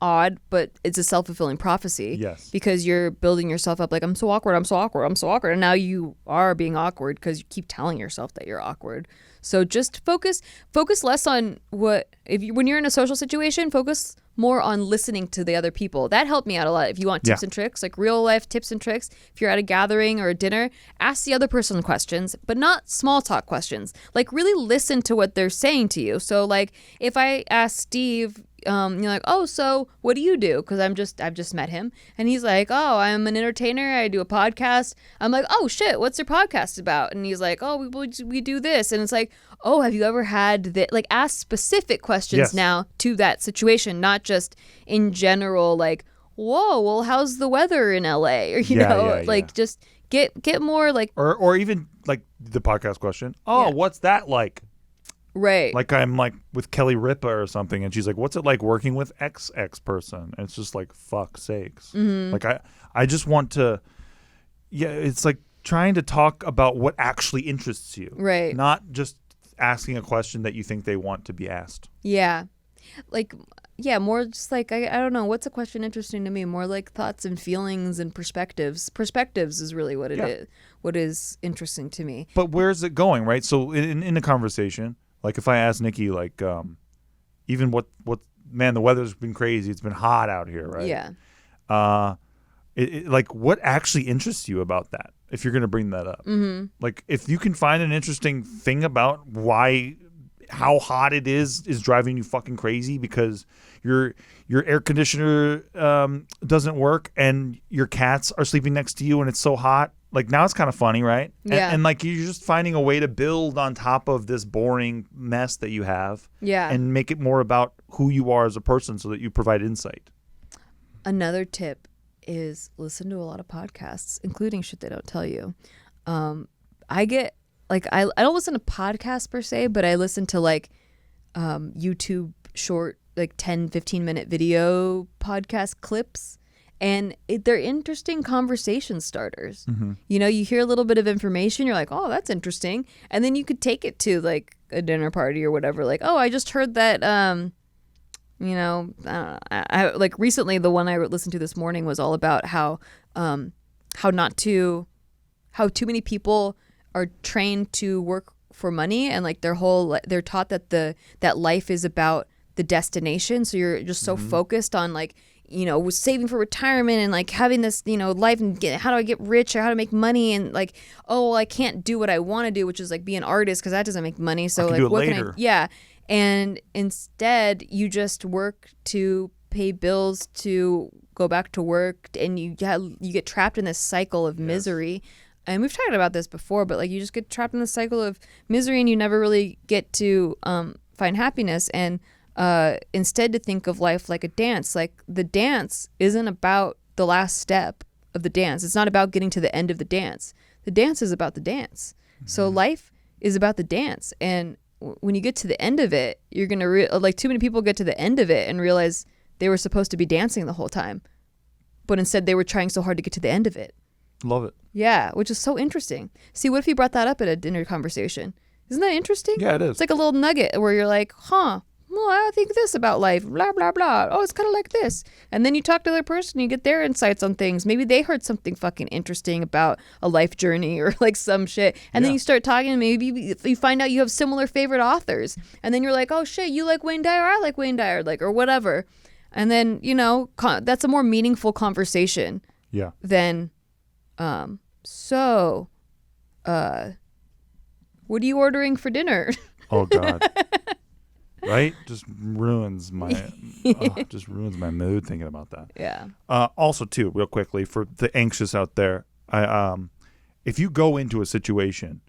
odd, but it's a self-fulfilling prophecy. Yes. Because you're building yourself up like, I'm so awkward, I'm so awkward, I'm so awkward. And now you are being awkward because you keep telling yourself that you're awkward. So just focus less on when you're in a social situation, focus more on listening to the other people. That helped me out a lot. If you want tips and tricks, like real life tips and tricks, if you're at a gathering or a dinner, ask the other person questions, but not small talk questions. Like really listen to what they're saying to you. So like if I ask Steve, you're like, oh, so what do you do? Because I've just met him, and he's like, oh, I'm an entertainer. I do a podcast. I'm like, oh shit, what's your podcast about? And he's like, oh, we do this, and it's like, oh, have you ever had that? Like, ask specific questions now to that situation, not just in general. Like, whoa, well, how's the weather in LA? Or just get more like, or even like the podcast question. Oh, what's that like? Right. Like I'm like with Kelly Ripa or something, and she's like, what's it like working with XX person? And it's just like, fuck sakes. Mm-hmm. Like I just want to, it's like trying to talk about what actually interests you. Right. Not just asking a question that you think they want to be asked. Yeah. Like, more just like, I don't know, what's a question interesting to me? More like thoughts and feelings and perspectives. Perspectives is really what it is, what is interesting to me. But where's it going, right? So in a conversation, like if I ask Nikki, like, even what man, the weather's been crazy. It's been hot out here, right? Yeah. Like what actually interests you about that? if you're going to bring that up. Mm-hmm. Like, if you can find an interesting thing about how hot it is driving you fucking crazy because your air conditioner doesn't work and your cats are sleeping next to you and it's so hot. Like, now it's kind of funny, right? Yeah. And like, you're just finding a way to build on top of this boring mess that you have. Yeah. And make it more about who you are as a person so that you provide insight. Another tip is listen to a lot of podcasts, including Shit They Don't Tell You. I get, like, I don't listen to podcasts per se, but I listen to, like, YouTube short, like, 10, 15-minute video podcast clips. And they're interesting conversation starters. Mm-hmm. You know, you hear a little bit of information, you're like, oh, that's interesting. And then you could take it to, like, a dinner party or whatever. Like, oh, I just heard that, you know, I like recently the one I listened to this morning was all about how too many people are trained to work for money, and like they're taught that that life is about the destination. So you're just so focused on, like, you know, saving for retirement and like having this, you know, life and how do I get rich or how to make money, and like, oh, I can't do what I want to do, which is like be an artist because that doesn't make money. So like, what later. Can I? Yeah, and instead you just work to pay bills to go back to work, and you get trapped in this cycle of misery. And we've talked about this before, but like you just get trapped in this cycle of misery, and you never really get to find happiness. And instead to think of life like a dance. Like, the dance isn't about the last step of the dance. It's not about getting to the end of the dance. The dance is about the dance. Mm-hmm. So life is about the dance. And when you get to the end of it, you're going to like, too many people get to the end of it and realize they were supposed to be dancing the whole time, but instead they were trying so hard to get to the end of it. Love it. Yeah, which is so interesting. See, what if you brought that up at a dinner conversation? Isn't that interesting? Yeah, it is. It's like a little nugget where you're like, huh, well, I think this about life, blah, blah, blah. Oh, it's kind of like this. And then you talk to the other person, you get their insights on things. Maybe they heard something fucking interesting about a life journey or like some shit. And then you start talking, and maybe you find out you have similar favorite authors. And then you're like, oh shit, you like Wayne Dyer, I like Wayne Dyer, like, or whatever. And then, you know, that's a more meaningful conversation. Yeah. Than, what are you ordering for dinner? Oh God. Right? Just ruins my mood thinking about that. Yeah. Also, too, real quickly, for the anxious out there, if you go into a situation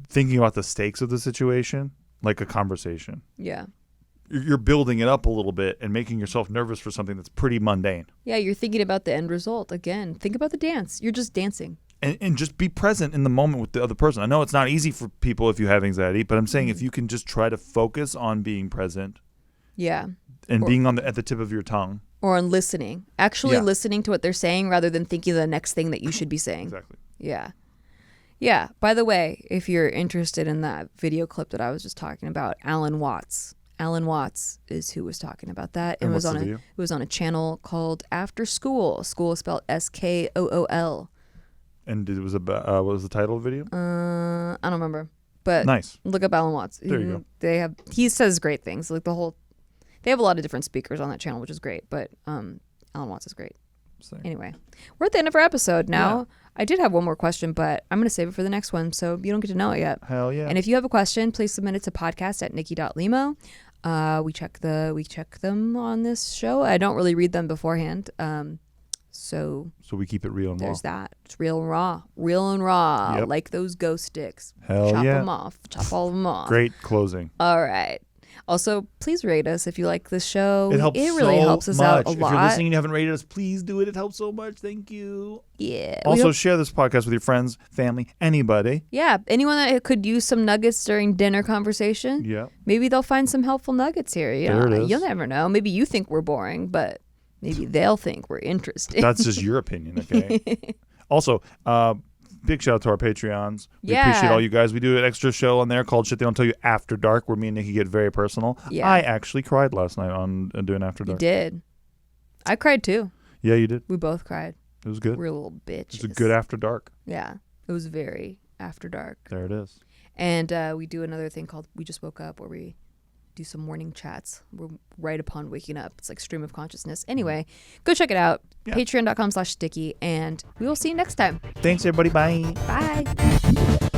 thinking about the stakes of the situation, like a conversation, yeah, you're building it up a little bit and making yourself nervous for something that's pretty mundane. Yeah, you're thinking about the end result. Again, think about the dance. You're just dancing. And just be present in the moment with the other person. I know it's not easy for people if you have anxiety, but I'm saying if you can just try to focus on being present. Yeah. And being at the tip of your tongue. Or on listening. Actually listening to what they're saying rather than thinking of the next thing that you should be saying. Exactly. Yeah. Yeah. By the way, if you're interested in that video clip that I was just talking about, Alan Watts is who was talking about that. And it was on a channel called After School. School is spelled SKOOL. And it was about what was the title of the video? I don't remember. But nice. Look up Alan Watts. There you go. He says great things. Like they have a lot of different speakers on that channel, which is great. But Alan Watts is great. Same. Anyway, we're at the end of our episode now. Yeah. I did have one more question, but I'm going to save it for the next one, so you don't get to know it yet. Hell yeah. And if you have a question, please submit it to podcast@nikki.limo. We check them on this show. I don't really read them beforehand. So we keep it real and raw. There's that. It's real and raw. Yep. Like those ghost sticks. Hell Chop yeah. them off. Chop all of them off. Great closing. All right. Also, please rate us if you like this show. It helps. It really helps us out a lot. If you're listening and you haven't rated us, please do it. It helps so much. Thank you. Yeah. Also, share this podcast with your friends, family, anybody. Yeah. Anyone that could use some nuggets during dinner conversation. Yeah. Maybe they'll find some helpful nuggets here. There it is. You'll never know. Maybe you think we're boring, but maybe they'll think we're interesting. That's just your opinion, okay? Also, big shout out to our Patreons. We appreciate all you guys. We do an extra show on there called Shit They Don't Tell You After Dark, where me and Nikki get very personal. Yeah. I actually cried last night on doing After Dark. You did. I cried too. Yeah, you did. We both cried. It was good. We're little bitches. It's a good After Dark. Yeah. It was very After Dark. There it is. And we do another thing called We Just Woke Up, where we do some morning chats right upon waking up. It's like stream of consciousness. Anyway, go check it out. Yeah. Patreon.com/sticky. And we will see you next time. Thanks, everybody. Bye. Bye.